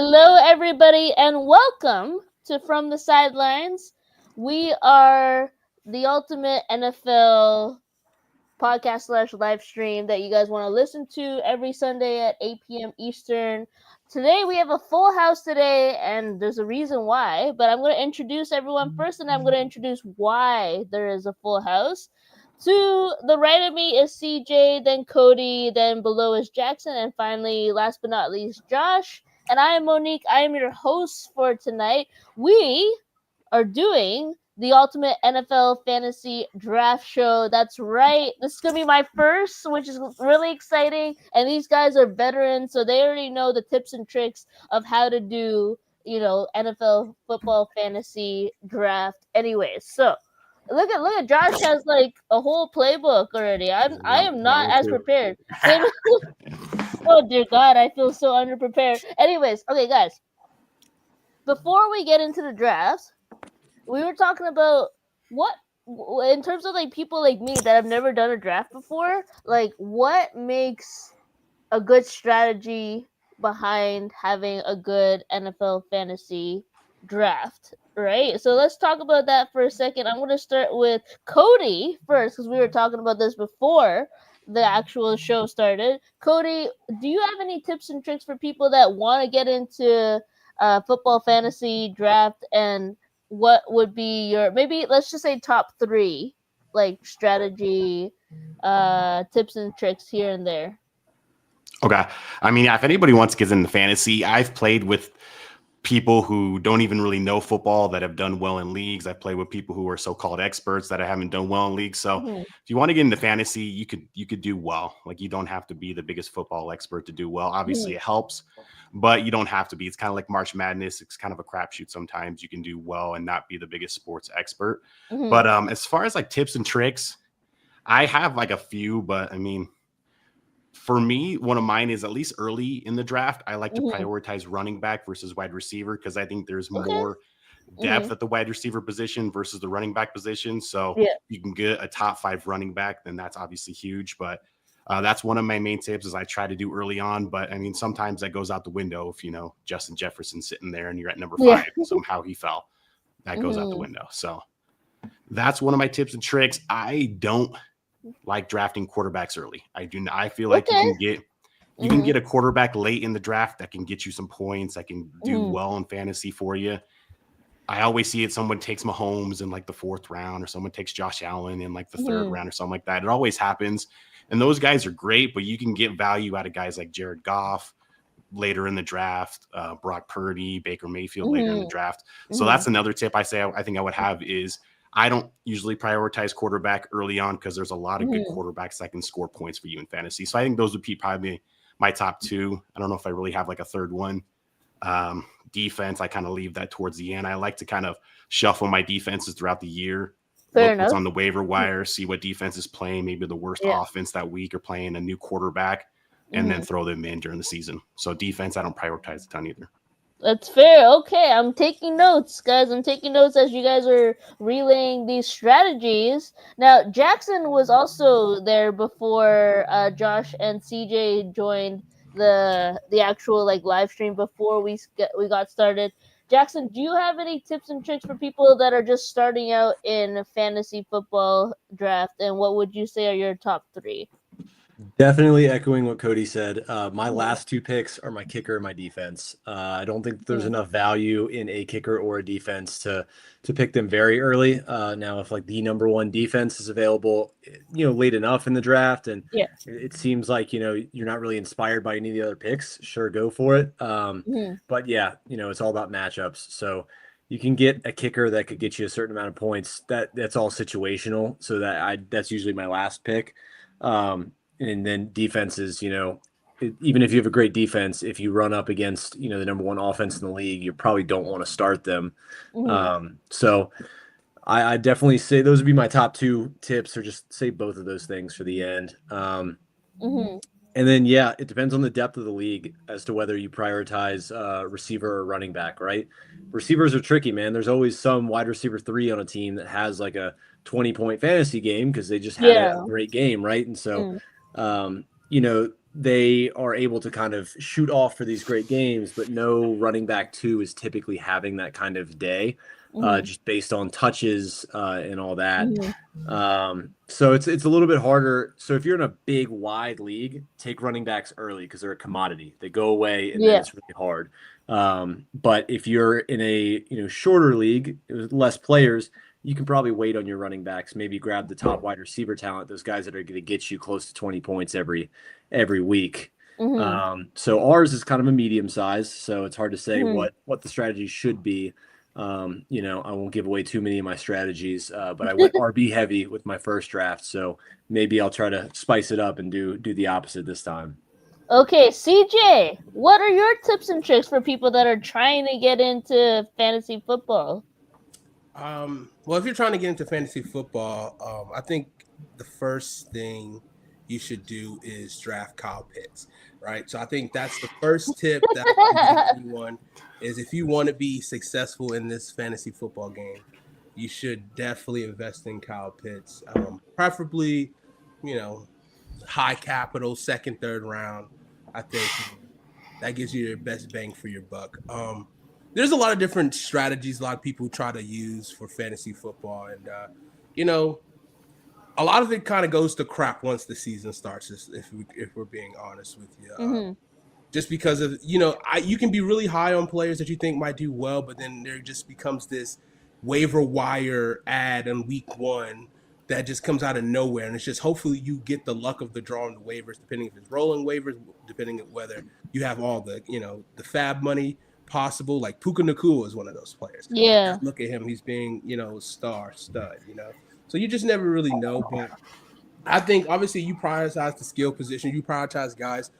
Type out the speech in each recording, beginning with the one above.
Hello, everybody, and welcome to From the Sidelines. We are the ultimate NFL podcast slash live stream that you guys want to listen to every Sunday at 8 p.m. Eastern. Today, we have a full house today, and there's a reason why, but I'm going to introduce everyone first, and I'm going to introduce why there is a full house. To the right of me is CJ, then Cody, then below is Jackson, and finally, last but not least, Josh. And I am Monique. I am your host for tonight. We are doing the ultimate NFL fantasy draft show. That's right. This is going to be my first, which is really exciting. And these guys are veterans, so they already know the tips and tricks of how to do, NFL football fantasy draft. Anyways, so look at Josh has like a whole playbook already. I am not as prepared. Oh dear God, I feel so underprepared. Anyways, okay guys, before we get into the drafts, we were talking about what, in terms of like people like me that have never done a draft before, like what makes a good strategy behind having a good NFL fantasy draft, right? So let's talk about that for a second. I'm going to start with Cody first because we were talking about this before the actual show started. Cody, do you have any tips and tricks for people that want to get into football fantasy draft, and what would be your, maybe let's just say top 3 like strategy tips and tricks here and there? Okay. I mean, if anybody wants to get into fantasy, I've played with people who don't even really know football that have done well in leagues. I've played with people who are so-called experts that I haven't done well in leagues. So if you want to get into fantasy, you could do well. Like, you don't have to be the biggest football expert to do well. Obviously it helps, but you don't have to be. It's kind of like March Madness. It's kind of a crapshoot. Sometimes you can do well and not be the biggest sports expert. But as far as like tips and tricks, I have like a few, but I mean, for me, one of mine is at least early in the draft, I like to prioritize running back versus wide receiver because I think there's more depth at the wide receiver position versus the running back position. So you can get a top 5 running back, then that's obviously huge. But that's one of my main tips is I try to do early on. But I mean, sometimes that goes out the window if, Justin Jefferson sitting there and you're at number 5, somehow he fell. That goes out the window. So that's one of my tips and tricks. I don't like drafting quarterbacks early. I feel like you can get a quarterback late in the draft that can get you some points, that can do well in fantasy for you. I always see it. Someone takes Mahomes in like the 4th round, or someone takes Josh Allen in like the 3rd round or something like that. It always happens. And those guys are great, but you can get value out of guys like Jared Goff later in the draft, Brock Purdy, Baker Mayfield later in the draft. So that's another tip I think I would have is I don't usually prioritize quarterback early on because there's a lot of good quarterbacks that can score points for you in fantasy. So I think those would be probably my top 2. I don't know if I really have like a third one. Defense, I kind of leave that towards the end. I like to kind of shuffle my defenses throughout the year. Look what's on the waiver wire, see what defense is playing, maybe the worst offense that week or playing a new quarterback, and then throw them in during the season. So defense, I don't prioritize a ton either. That's fair. Okay, I'm taking notes, guys. I'm taking notes as you guys are relaying these strategies. Now, Jackson was also there before Josh and CJ joined the actual like live stream before we got started. Jackson, do you have any tips and tricks for people that are just starting out in fantasy football draft, and what would you say are your top 3? Definitely echoing what Cody said. My last 2 picks are my kicker and my defense. I don't think there's enough value in a kicker or a defense to pick them very early. Now, if like the number 1 defense is available, late enough in the draft, and it seems like, you're not really inspired by any of the other picks, sure, go for it. But yeah, it's all about matchups. So you can get a kicker that could get you a certain amount of points. That's all situational. So that's usually my last pick. And then defenses, even if you have a great defense, if you run up against, the number 1 offense in the league, you probably don't want to start them. So I definitely say those would be my top 2 tips, or just say both of those things for the end. And then, it depends on the depth of the league as to whether you prioritize receiver or running back, right? Receivers are tricky, man. There's always some wide receiver 3 on a team that has like a 20-point fantasy game because they just had a great game, right? And so, they are able to kind of shoot off for these great games, but no running back 2 is typically having that kind of day, just based on touches and all that. So it's a little bit harder. So if you're in a big wide league, take running backs early because they're a commodity. They go away and then it's really hard. But if you're in a shorter league with less players, you can probably wait on your running backs, maybe grab the top wide receiver talent, those guys that are going to get you close to 20 points every week. So ours is kind of a medium size, so it's hard to say what the strategy should be. I won't give away too many of my strategies, but I went RB heavy with my first draft, so maybe I'll try to spice it up and do the opposite this time. Okay, CJ, what are your tips and tricks for people that are trying to get into fantasy football? Well, if you're trying to get into fantasy football, I think the first thing you should do is draft Kyle Pitts, right? So I think that's the first tip that I give anyone is if you want to be successful in this fantasy football game, you should definitely invest in Kyle Pitts, preferably, high capital, second, third round. I think that gives you your best bang for your buck. There's a lot of different strategies a lot of people try to use for fantasy football. And, a lot of it kind of goes to crap once the season starts, if we're being honest with you. Just because of, you can be really high on players that you think might do well, but then there just becomes this waiver wire ad in week 1 that just comes out of nowhere. And it's just hopefully you get the luck of the draw on the waivers, depending if it's rolling waivers, depending on whether you have all the, the fab money possible. Like Puka Nacua is one of those players. Yeah. Look at him. He's being, star stud, So you just never really know. But I think obviously you prioritize the skill position. You prioritize guys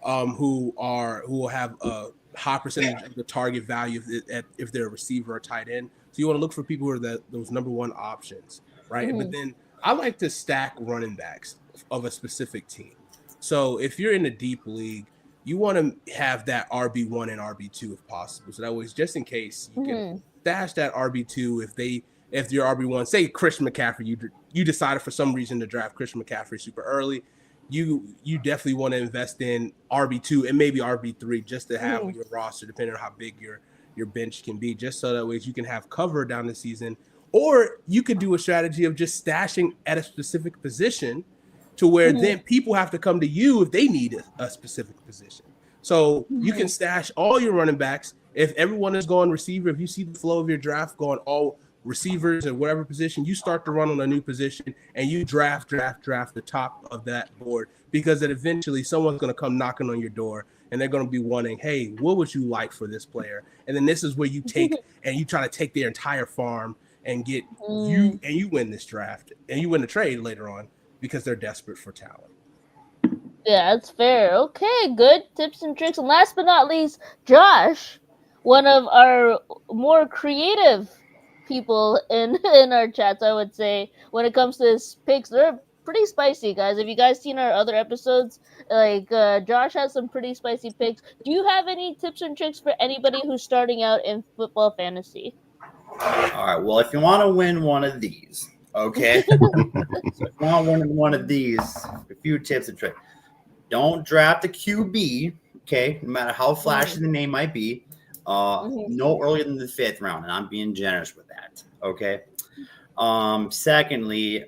who will have a high percentage of the target value if they're a receiver or tight end. So you want to look for people who are those number one options, right? But then I like to stack running backs of a specific team. So if you're in a deep league, you want to have that RB1 and RB2 if possible. So that way, just in case, you can stash that RB2 if your RB1, say Christian McCaffrey, you decided for some reason to draft Christian McCaffrey super early, you definitely want to invest in RB2 and maybe RB3 just to have on your roster, depending on how big your bench can be, just so that way you can have cover down the season. Or you could do a strategy of just stashing at a specific position to where then people have to come to you if they need a specific position. So you can stash all your running backs. If everyone is going receiver, if you see the flow of your draft going all receivers at whatever position, you start to run on a new position and you draft the top of that board, because then eventually someone's going to come knocking on your door and they're going to be wanting, hey, what would you like for this player? And then this is where you take and you try to take their entire farm and get you win this draft and you win the trade later on because they're desperate for talent. Yeah, that's fair. Okay, good tips and tricks. And last but not least, Josh, one of our more creative people in our chats, I would say, when it comes to his picks. They're pretty spicy, guys. Have you guys seen our other episodes? Josh has some pretty spicy picks. Do you have any tips and tricks for anybody who's starting out in football fantasy? All right. Well, if you want to win one of these, okay? So if you want to win one of these, a few tips and tricks. Don't draft a QB, okay? No matter how flashy the name might be. No earlier than the 5th round, and I'm being generous with that, okay? Secondly,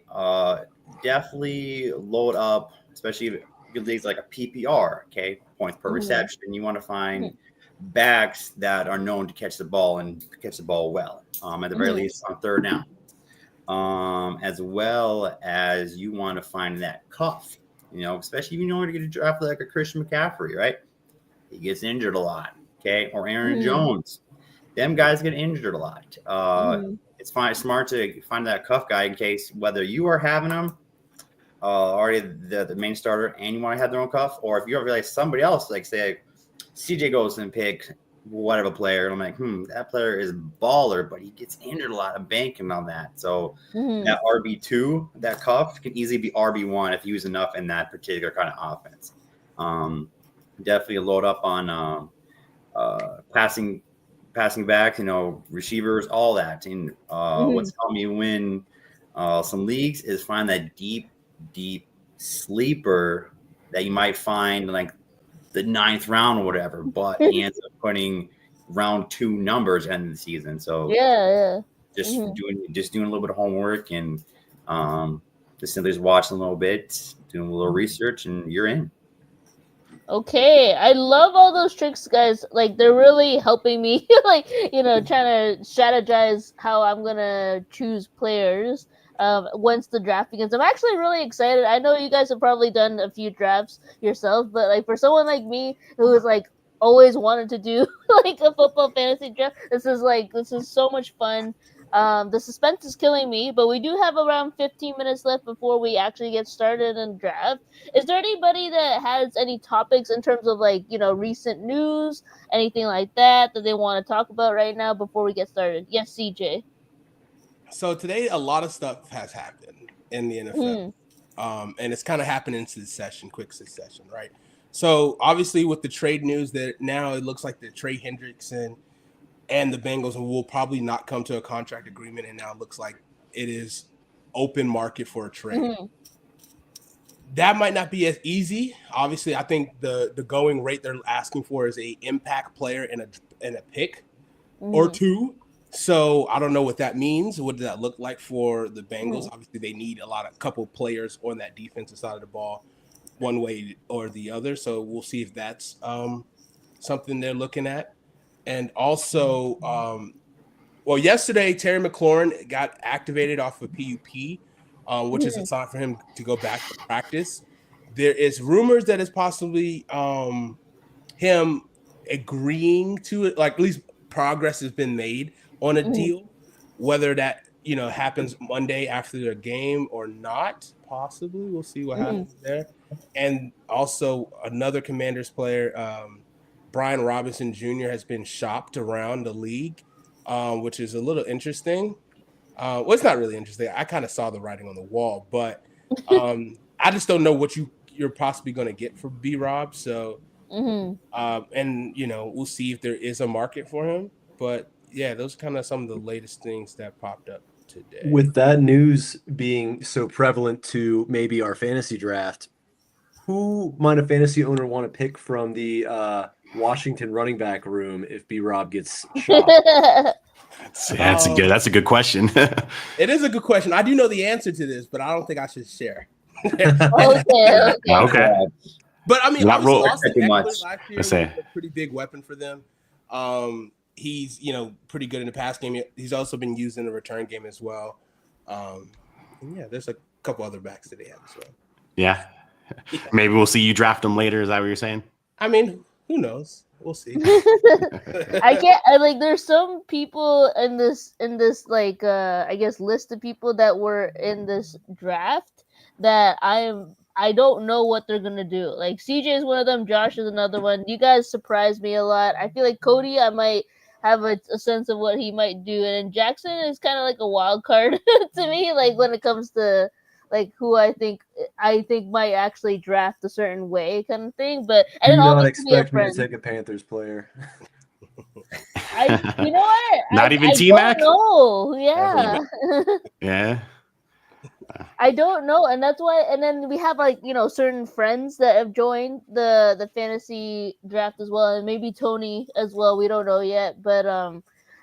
definitely load up, especially good leagues like a PPR, okay? Points per reception. You want to find backs that are known to catch the ball and catch the ball well, at the very least on 3rd down. As well as you want to find that cuff, especially if you want to get a draft like a Christian McCaffrey, right? He gets injured a lot, okay? Or Aaron Jones. Them guys get injured a lot. It's smart to find that cuff guy in case whether you are having them already the main starter and you want to have their own cuff, or if you realize somebody else, like say CJ goes and pick whatever player, and I'm like, that player is a baller, but he gets injured a lot. I'm banking on that. So that RB2, that cuff can easily be RB1 if you use enough in that particular kind of offense. Definitely load up on passing back, receivers, all that. And what's helped me win some leagues is find that deep sleeper that you might find like the 9th round or whatever, but he ends up putting round 2 numbers end of the season. So just doing a little bit of homework and just simply watching a little bit, doing a little research, and you're in. Okay, I love all those tricks, guys. Like, they're really helping me, like, trying to strategize how I'm gonna choose players once the draft begins. I'm actually really excited. I know you guys have probably done a few drafts yourself, but like for someone like me who is like always wanted to do like a football fantasy draft, this is so much fun. The suspense is killing me, but we do have around 15 minutes left before we actually get started and draft. Is there anybody that has any topics in terms of like, recent news, anything like that they want to talk about right now before we get started? Yes, CJ. So today, a lot of stuff has happened in the NFL, and it's kind of happened in quick succession, right? So obviously with the trade news that now it looks like the Trey Hendrickson and the Bengals will probably not come to a contract agreement, and now it looks like it is open market for a trade. That might not be as easy. Obviously, I think the going rate they're asking for is a impact player and a pick or two. So I don't know what that means. What does that look like for the Bengals? Obviously, they need a couple players on that defensive side of the ball, one way or the other. So we'll see if that's something they're looking at. And also, yesterday, Terry McLaurin got activated off of PUP, which is a sign for him to go back to practice. There is rumors that it's possibly him agreeing to it, like at least progress has been made on a deal. Whether that happens Monday after the game or not, possibly. We'll see what happens there. And also another Commanders player, Brian Robinson Jr. has been shopped around the league, which is a little interesting. Well, it's not really interesting. I kind of saw the writing on the wall, but I just don't know what you're possibly going to get for B-Rob. So, and we'll see if there is a market for him. But yeah, those are kind of some of the latest things that popped up today. With that news being so prevalent to maybe our fantasy draft, who might a fantasy owner want to pick from the Washington running back room if B-Rob gets shot? That's a good question. It is a good question. I do know the answer to this, but I don't think I should share. Okay. But I mean, Not roll Austin too Eckler much. last year was a pretty big weapon for them. He's pretty good in the pass game. He's also been used in the return game as well. And yeah, there's a couple other backs that they have as well. Yeah. Maybe we'll see you draft them later. Is that what you're saying? I mean, who knows? We'll see. There's some people in this like I guess list of people that were in this draft that I don't know what they're gonna do. Like CJ is one of them, Josh is another one. You guys surprise me a lot. I feel like Cody, I might have a sense of what he might do, and Jackson is kind of like a wild card to me. Like when it comes to like who I think might actually draft a certain way kind of thing. But I do didn't not expect me to take a Panthers player. You know what? Not even T-Mac? No, yeah. Yeah. I don't know, and that's why. And then we have certain friends that have joined the fantasy draft as well, and maybe Tony as well. We don't know yet, but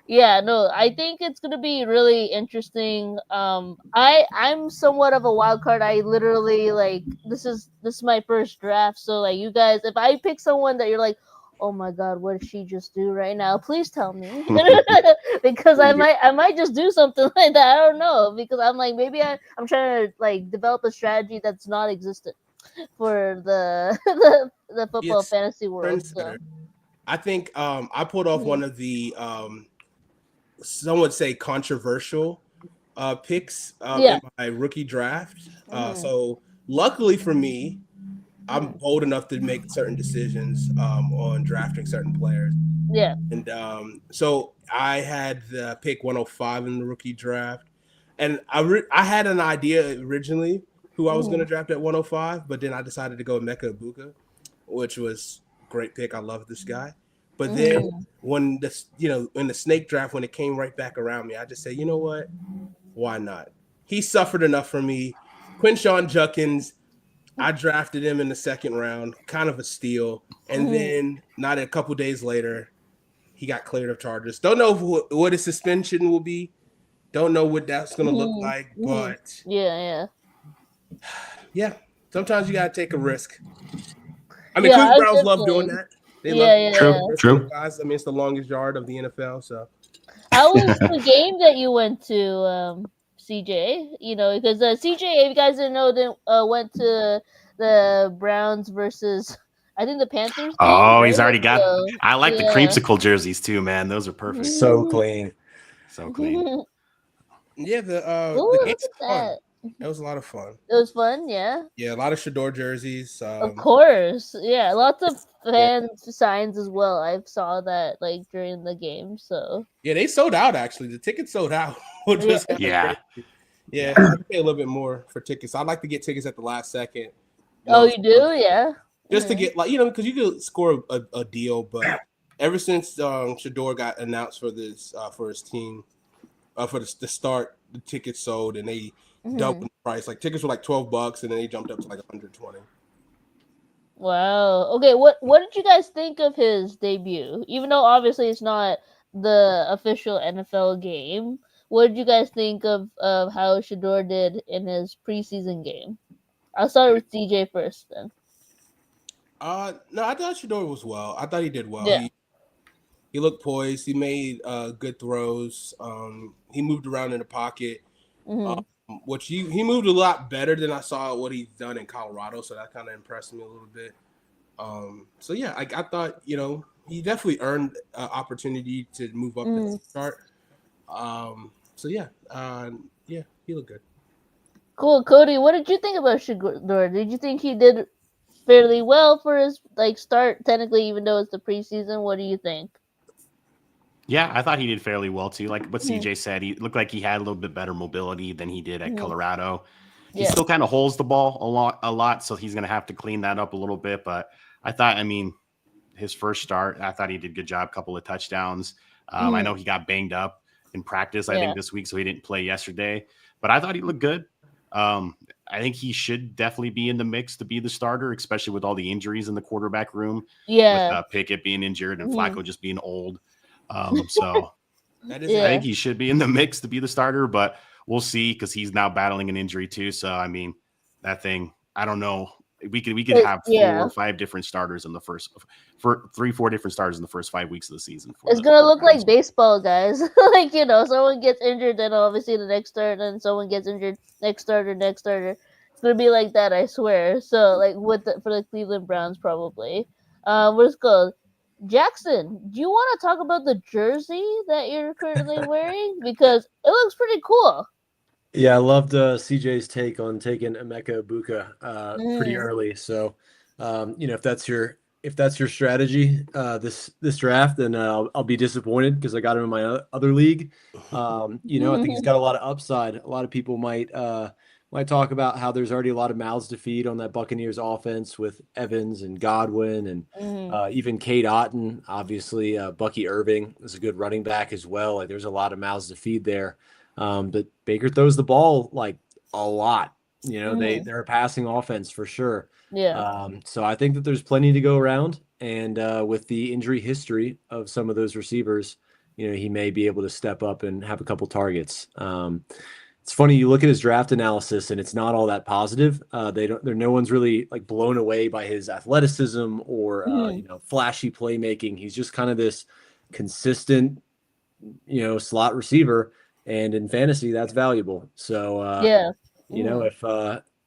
yeah, no, I think it's gonna be really interesting. I'm somewhat of a wild card. I literally this is my first draft, so like you guys, if I pick someone that you're like, oh my god, what did she just do right now? Please tell me, because I might just do something like that. I don't know, because I'm like maybe I'm trying to like develop a strategy that's not existent for the football fantasy world. So. I think I pulled off one of the some would say controversial picks in my rookie draft. So luckily for me, I'm bold enough to make certain decisions on drafting certain players. Yeah. And so I had the pick 105 in the rookie draft. And I had an idea originally who I was going to draft at 105, but then I decided to go with Mecca Ibuka, which was a great pick. I love this guy. But then when in the snake draft, when it came right back around me, I just said, you know what? Why not? He suffered enough for me. Quinshon Judkins, I drafted him in the second round, kind of a steal. And then not a couple days later, he got cleared of charges. Don't know what his suspension will be. Don't know what that's going to look like. But yeah. Sometimes you got to take a risk. I mean, Yeah, Cleveland Browns love doing that. They love True. guys. I mean, it's the longest yard of the NFL. So, how was the game that you went to, CJ? You know, because CJ, if you guys didn't know, went to the Browns versus, I think, the Panthers. Oh, game, he's right? already got. So, I like the creamsicle jerseys too, man. Those are perfect. So clean. So clean. yeah, the Ooh, game's look at fun. that. It was a lot of fun. It was fun, yeah. Yeah, a lot of Shador jerseys. Of course, yeah. Lots of fan signs as well. I saw that like during the game. So yeah, they sold out. Actually, the tickets sold out. Which was kinda crazy. Yeah. I pay a little bit more for tickets. I like to get tickets at the last second. you do, yeah. Just to get because you could score a deal, but ever since Shador got announced for this for his team, for the start, the tickets sold and they doubled the price. Like tickets were like $12 and then they jumped up to like 120. Wow. Okay, what did you guys think of his debut? Even though obviously it's not the official NFL game, what did you guys think of how Shador did in his preseason game? I'll start with DJ first then. No, I thought Shador was well. I thought he did well. Yeah. He looked poised. He made good throws. He moved around in the pocket. Which he moved a lot better than I saw what he's done in Colorado, so that kind of impressed me a little bit. So yeah, I thought he definitely earned an opportunity to move up and start. So yeah, he looked good. Cool, Cody. What did you think about Shador? Did you think he did fairly well for his start? Technically, even though it's the preseason, what do you think? Yeah, I thought he did fairly well too. Like what CJ said, he looked like he had a little bit better mobility than he did at Colorado. He still kind of holds the ball a lot, so he's going to have to clean that up a little bit. But I thought, his first start, I thought he did a good job. Couple of touchdowns. I know he got banged up in practice, I think this week, so he didn't play yesterday. But I thought he looked good. I think he should definitely be in the mix to be the starter, especially with all the injuries in the quarterback room. Yeah, with Pickett being injured and Flacco just being old. So I think he should be in the mix to be the starter, but we'll see because he's now battling an injury too. So that thing, I don't know. We could have 4 or 5 different starters in the first 3-4 different starters in the first 5 weeks of the season. It's gonna look like baseball, guys. Someone gets injured, then obviously the next start, then someone gets injured, next starter. It's gonna be like that, I swear. So for the Cleveland Browns, probably. Let's go. Jackson, do you want to talk about the jersey that you're currently wearing? Because it looks pretty cool. Yeah, I loved CJ's take on taking Emeka Ibuka pretty early. So, if that's your strategy this draft, then I'll be disappointed because I got him in my other league. I think he's got a lot of upside. A lot of people might talk about how there's already a lot of mouths to feed on that Buccaneers offense with Evans and Godwin and even Cade Otton. Obviously, Bucky Irving is a good running back as well. Like there's a lot of mouths to feed there. But Baker throws the ball like a lot. They're a passing offense for sure. Yeah. So I think that there's plenty to go around. And with the injury history of some of those receivers, he may be able to step up and have a couple targets. It's funny, you look at his draft analysis and it's not all that positive. No one's really like blown away by his athleticism or flashy playmaking. He's just kind of this consistent, slot receiver, and in fantasy that's valuable. So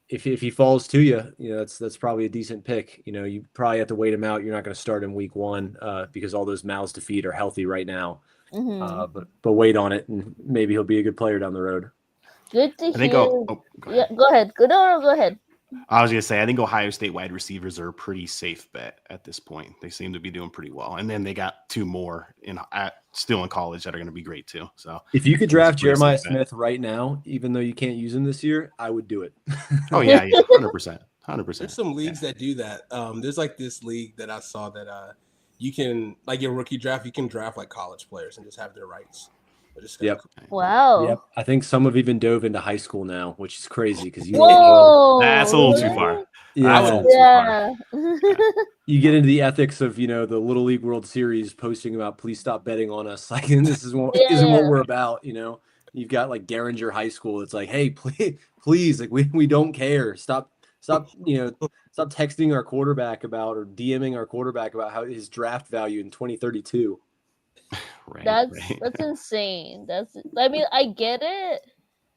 if he falls to you, that's probably a decent pick. You probably have to wait him out. You're not going to start him week 1 because all those mouths to feed are healthy right now. But wait on it, and maybe he'll be a good player down the road. Good to hear. Go ahead. Yeah, go ahead. Go ahead. I was going to say, I think Ohio State wide receivers are a pretty safe bet at this point. They seem to be doing pretty well. And then they got 2 more still in college that are going to be great too. So if you could draft Jeremiah Smith right now, even though you can't use him this year, I would do it. Oh yeah, 100%. There's some leagues that do that. There's like this league that I saw that you can, like your rookie draft, you can draft like college players and just have their rights. Yep. Wow. Yep. I think some have even dove into high school now, which is crazy because you Whoa. That's a little too far. Yeah. That's a little too far. Yeah. You get into the ethics of, the Little League World Series posting about please stop betting on us. Like, and this isn't what we're about, You've got like Garinger High School. It's like, hey, please, like we don't care. Stop, stop texting our quarterback about or DMing our quarterback about how his draft value in 2032. Right, That's insane. I mean, I get it.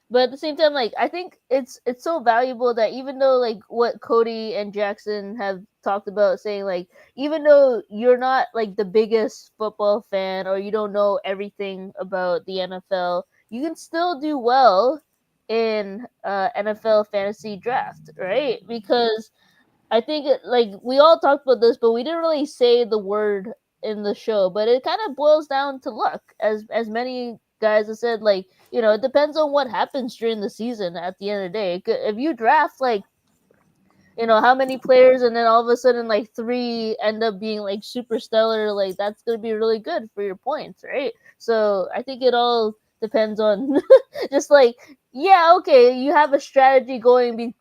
But at the same time, like, I think it's so valuable that even though, like, what Cody and Jackson have talked about, saying, like, even though you're not, like, the biggest football fan or you don't know everything about the NFL, you can still do well in NFL fantasy draft, right? Because I think, like, we all talked about this, but we didn't really say the word in the show, but it kind of boils down to luck, as many guys have said. Like, it depends on what happens during the season. At the end of the day, if you draft like, how many players, and then all of a sudden like 3 end up being like super stellar, like that's gonna be really good for your points, right? So I think it all depends on just like, yeah, okay, you have a strategy going,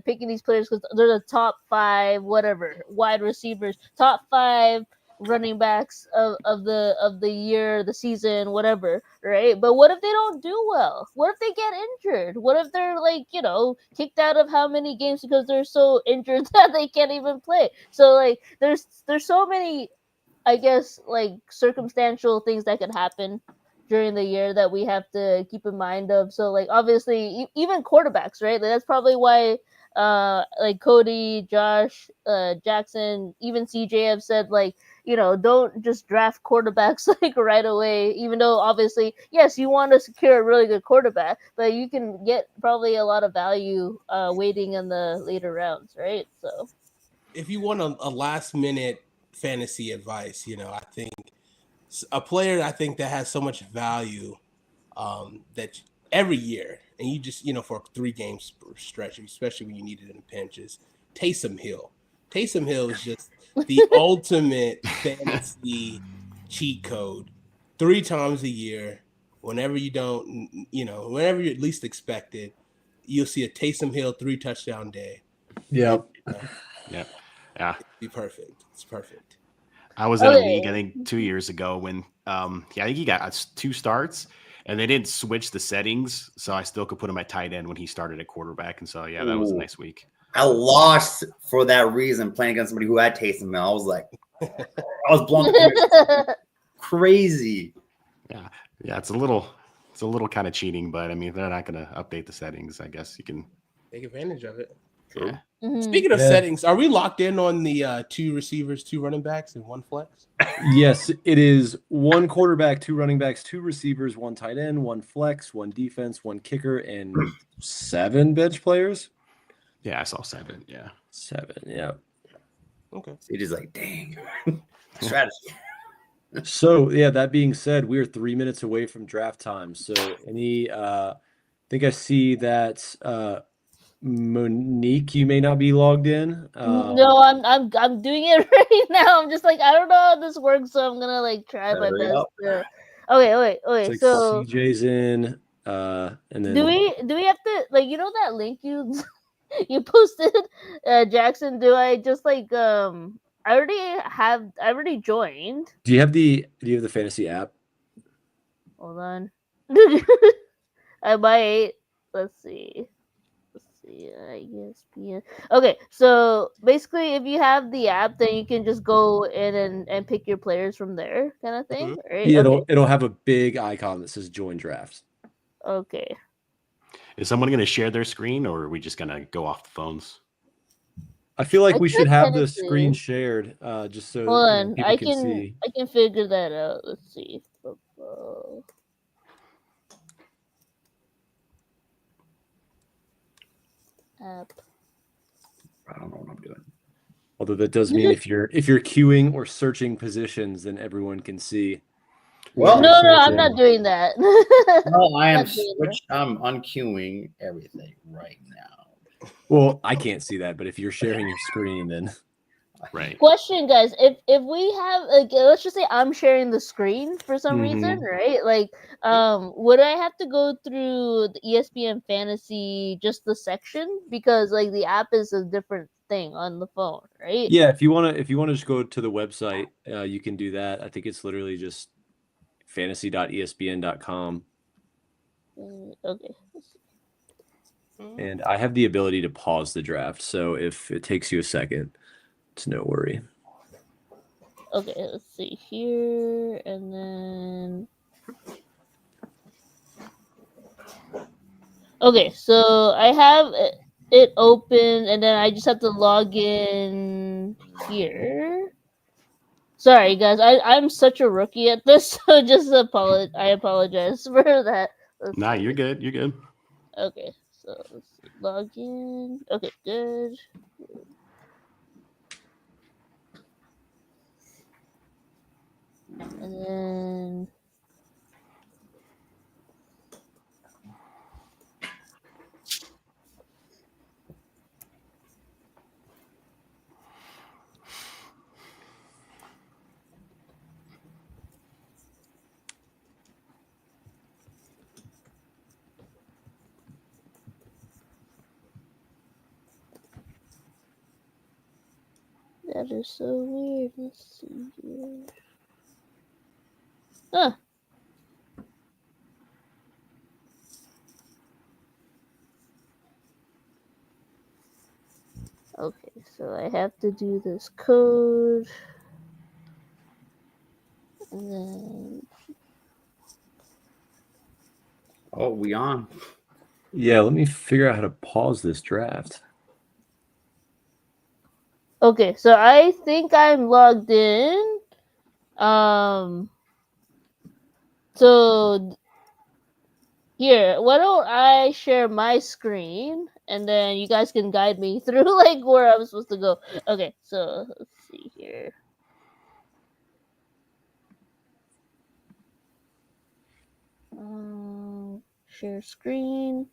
picking these players because they're the top 5 whatever wide receivers, top 5 running backs of the year, the season, whatever, right? But what if they don't do well? What if they get injured? What if they're like, kicked out of how many games because they're so injured that they can't even play? So like there's so many, I guess, like circumstantial things that could happen during the year that we have to keep in mind of. So like obviously even quarterbacks, right? Like, that's probably why like Cody, Josh, Jackson, even CJ have said like, don't just draft quarterbacks like right away, even though obviously, yes, you want to secure a really good quarterback, but you can get probably a lot of value waiting in the later rounds, right? So if you want a last minute fantasy advice, I think a player I think that has so much value that every year, and you just, for a 3 games stretch, especially when you need it in pinches, Taysom Hill. Taysom Hill is just the ultimate fantasy cheat code. 3 times a year, whenever you don't, whenever you at least expect it, you'll see a Taysom Hill 3 touchdown day. Yep. Yep. Yeah. It'd be perfect. It's perfect. I was in a league, I think 2 years ago when, I think he got 2 starts and they didn't switch the settings. So I still could put him at tight end when he started at quarterback. And so, yeah, that was a nice week. I lost for that reason playing against somebody who had Taysom. I was like, I was blown away. Crazy. Yeah. Yeah. It's a little kind of cheating, but I mean, they're not going to update the settings. I guess you can take advantage of it. True. Yeah. Mm-hmm. Speaking of settings, are we locked in on the 2 receivers, 2 running backs, and 1 flex? Yes, it is 1 quarterback, 2 running backs, 2 receivers, 1 tight end, 1 flex, 1 defense, 1 kicker, and 7 bench players. Yeah, I saw 7. Yeah. 7. Yeah. Okay. So you're just like, dang. Strategy. So, yeah, that being said, we're 3 minutes away from draft time. So, I think I see that Monique, you may not be logged in. No, I'm doing it right now. I'm just like, I don't know how this works, so I'm gonna like try my best. Okay. So CJ's in, and then do we have to, like, that link you posted, Jackson? Do I just like I already joined. Do you have the fantasy app? Hold on. I might. Let's see. ESPN. Okay, so basically, if you have the app, then you can just go in and pick your players from there, kind of thing, right? Yeah, okay. it'll have a big icon that says join drafts. Okay. Is someone going to share their screen, or are we just going to go off the phones? I feel like we should have the screen shared, just so hold on. people can see. I can figure that out. Let's see. Football. App. I don't know what I'm doing. Although that does mean if you're queuing or searching positions, then everyone can see. Well, no, I'm not doing that. No, I am I'm unqueuing everything right now. Well, I can't see that, but if you're sharing your screen, then Right. Question, guys. If we have like, let's just say I'm sharing the screen for some reason, right? Like, would I have to go through the ESPN Fantasy just the section because like the app is a different thing on the phone, right? Yeah, if you wanna just go to the website, you can do that. I think it's literally just fantasy.espn.com. Okay. And I have the ability to pause the draft, so if it takes you a second, it's no worry. Okay, let's see here, and then. Okay, so I have it open, and then I just have to log in here. Sorry, guys, I'm such a rookie at this, so just I apologize for that. Let's Nah, see. you're good. You're good. Okay, so let's see. Log in. Okay, good. And then. That is so weird. Let's see here. Huh. Okay, so I have to do this code. And then. Oh, we on? Yeah, let me figure out how to pause this draft. Okay, so I think I'm logged in. So here, why don't I share my screen and then you guys can guide me through like where I'm supposed to go. Okay, so let's see here. Share screen.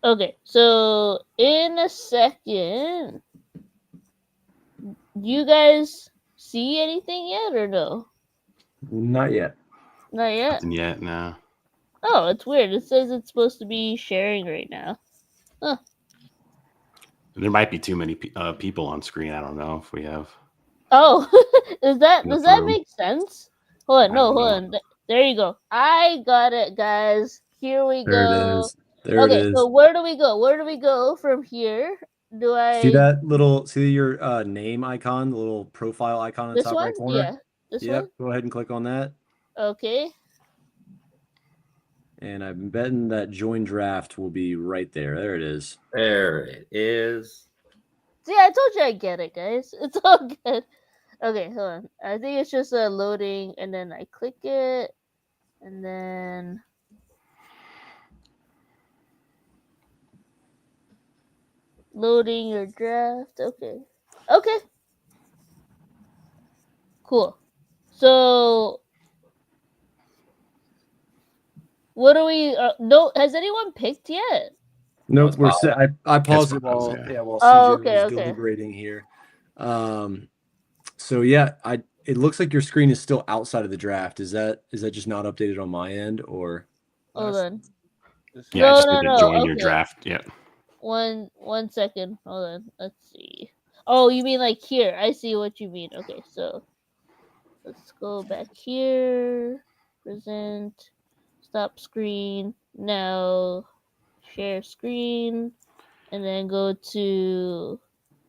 Okay, so in a second, you guys see anything yet or no? Not yet. Not yet. Nothing yet. No. Oh, it's weird. It says it's supposed to be sharing right now. Huh. There might be too many people on screen. I don't know if we have. Oh, does that through. make sense? Hold on, I no, don't hold know. on. There you go. I got it, guys. Here we There go. it is. There Okay, it is. so where do we go? Where do we go from here? Do I See your name icon, the little profile icon in the this top one? right corner? Yeah, this Yep. one. Go ahead and click on that. Okay. And I'm betting that join draft will be right there. There it is. There it is. See, I told you I get it, guys. It's all good. Okay, hold on. I think it's just loading, and then I click it, and then loading your draft. Okay. Okay. Cool. So, what do we? No, has anyone picked yet? Nope, we're set. I paused it pause, while yeah. while Oh, CJ okay, was okay. deliberating here. So yeah, it looks like your screen is still outside of the draft. Is that just not updated on my end or? Hold on. Yeah, No, just no, need to no. join your Okay. draft. Yeah. One second. Hold on. Let's see. Oh, you mean like here? I see what you mean. Okay, so let's go back here. Present. Stop screen. Now share screen. And then go to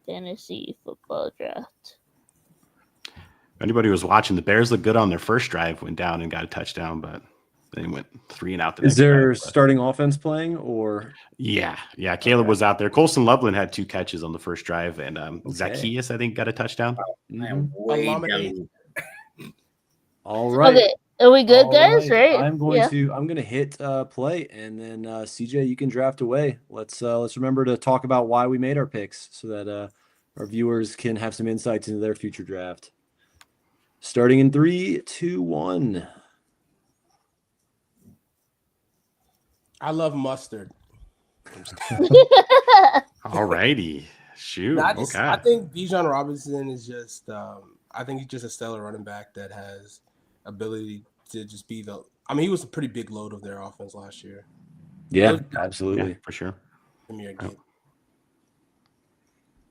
fantasy football draft. Anybody who was watching, the Bears looked good on their first drive, went down and got a touchdown, but they went 3 and out the Is next there drive. starting offense playing or? Yeah. Caleb was out there. Colson Loveland had 2 catches on the first drive, and Zacchaeus, I think, got a touchdown. I am way down. All right. Okay, are we good, All guys? Right? I'm going to hit play, and then CJ, you can draft away. Let's remember to talk about why we made our picks, so that our viewers can have some insights into their future draft. Starting in 3, 2, 1. I love mustard. All righty. Shoot. No, Okay. I think Bijan Robinson is just. I think he's just a stellar running back that has ability to just be the. I mean, he was a pretty big load of their offense last year. Yeah, absolutely. Yeah, for sure.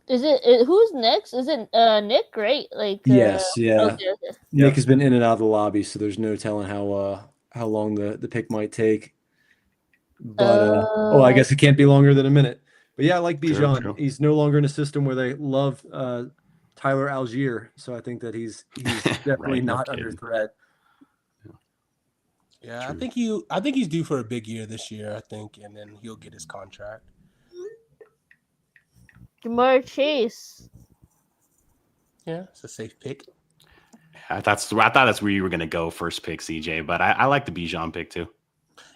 Is it who's next? Is it Nick? Right? Like Yes, yeah. Okay. Nick has been in and out of the lobby, so there's no telling how long the pick might take. But I guess it can't be longer than a minute. But yeah, I like Bijan. True. He's no longer in a system where they love Tyler Algier, so I think that he's definitely Right, no not under kidding. threat. Yeah, True. I think he's due for a big year this year. I think, and then he'll get his contract. Jamar Chase. Yeah, it's a safe pick. I thought that's where you were going to go first pick, CJ, but I like the Bijan pick too.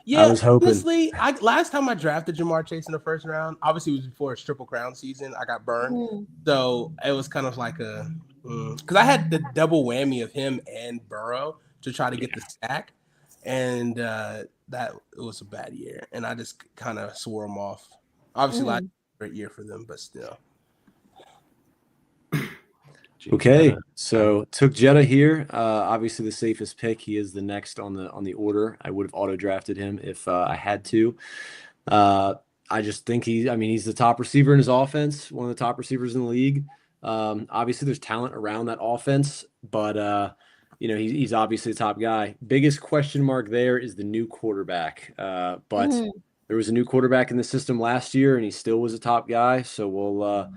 Yeah, I was hoping. honestly, last time I drafted Jamar Chase in the first round, obviously it was before his Triple Crown season. I got burned, so it was kind of like because I had the double whammy of him and Burrow to try to get the stack, and that it was a bad year, and I just kind of swore him off. Obviously, last great year for them, but still. Okay, so took Jetta here. Obviously the safest pick. He is the next on the order. I would have auto drafted him if I had to. I just think he's the top receiver in his offense, one of the top receivers in the league. Obviously there's talent around that offense, but he's obviously the top guy. Biggest question mark there is the new quarterback. But there was a new quarterback in the system last year, and he still was a top guy. So we'll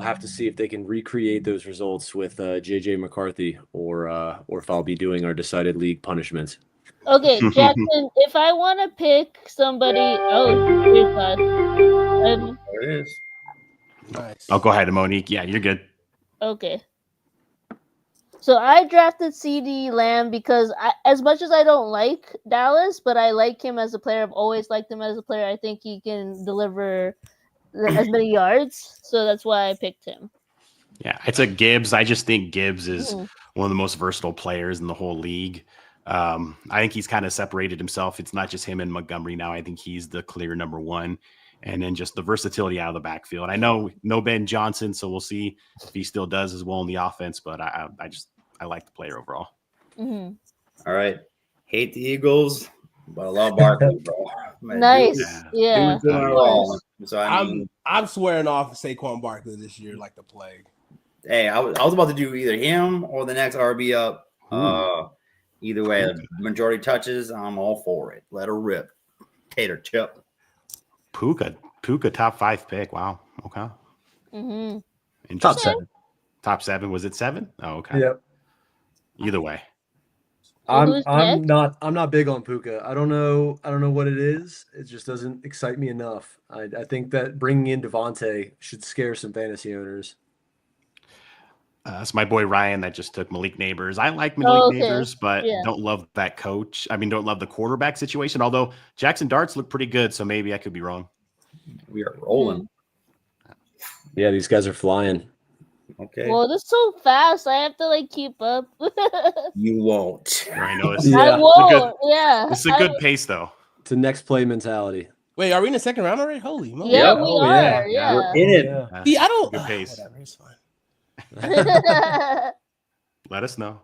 have to see if they can recreate those results with JJ McCarthy, or if I'll be doing our decided league punishment. Okay, Jackson. If I want to pick somebody, dear God. There it is. Nice. Oh, go ahead, Monique. Yeah, you're good. Okay. So I drafted CD Lamb because as much as I don't like Dallas, but I like him as a player. I've always liked him as a player. I think he can deliver as many yards, so that's why I picked him. Yeah, I took Gibbs. I just think Gibbs is one of the most versatile players in the whole league. I think he's kind of separated himself. It's not just him and Montgomery now. I think he's the clear number one. And then just the versatility out of the backfield. I know no Ben Johnson, so we'll see if he still does as well in the offense. But I like the player overall. Mm-hmm. All right. Hate the Eagles, but I love Barkley, bro. Nice. Yeah. So I'm swearing off Saquon Barkley this year like the plague. Hey, I was about to do either him or the next RB up. Either way, the majority touches, I'm all for it. Let her rip. Tater chip. Puka, top 5 pick. Wow. Okay. Mm-hmm. Top 7. Top 7. Was it 7? Oh, okay. Yep. Either way. Who's I'm next? not big on Puka. I don't know what it is. It just doesn't excite me enough. I think that bringing in Devontae should scare some fantasy owners. It's my boy Ryan that just took Malik Neighbors. I like Malik Neighbors, but don't love that coach. I mean, don't love the quarterback situation. Although Jackson Darts look pretty good, so maybe I could be wrong. We are rolling. Yeah, these guys are flying. Okay. Well, this is so fast. I have to keep up. You won't. I know it's I won't. It's a good pace, though. It's a next play mentality. Wait, are we in the second round already? Holy moly! Yeah, we are. Yeah. We're in it. Yeah. See, I don't. Good pace. Whatever, it's fine. Let us know.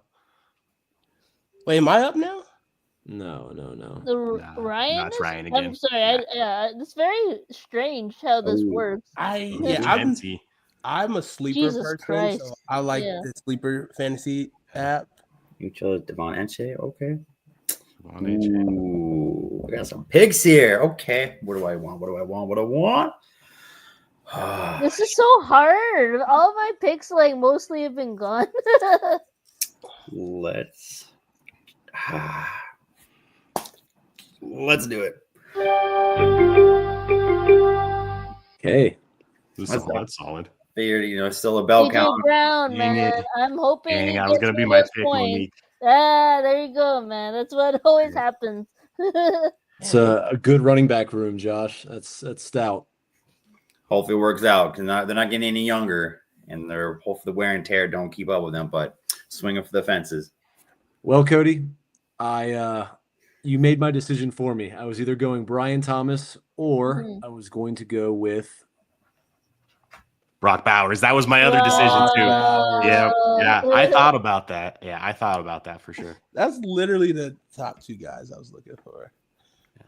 Wait, am I up now? No. Ryan? No, it's Ryan again. I'm sorry. It's very strange how this works. I'm a sleeper Jesus person, Christ. so I like the sleeper fantasy app. You chose Devon Enche. Okay. AJ. Ooh, we got some pigs here. Okay. What do I want? This is so hard. All of my picks mostly have been gone. Let's do it. Okay. That's solid. Figured, still a bell AJ count. Brown, Dang man. it. I'm hoping Dang, he I was gets gonna be me my this pick, point. Monique. There you go, man. That's what always happens. It's a good running back room, Josh. That's stout. Hopefully it works out because they're not getting any younger, and they're hopefully the wear and tear don't keep up with them. But swinging for the fences. Well, Cody, I You made my decision for me. I was either going Brian Thomas or I was going to go with Brock Bowers. That was my other decision too. Yeah, I thought about that. Yeah, I thought about that for sure. That's literally the top two guys I was looking for.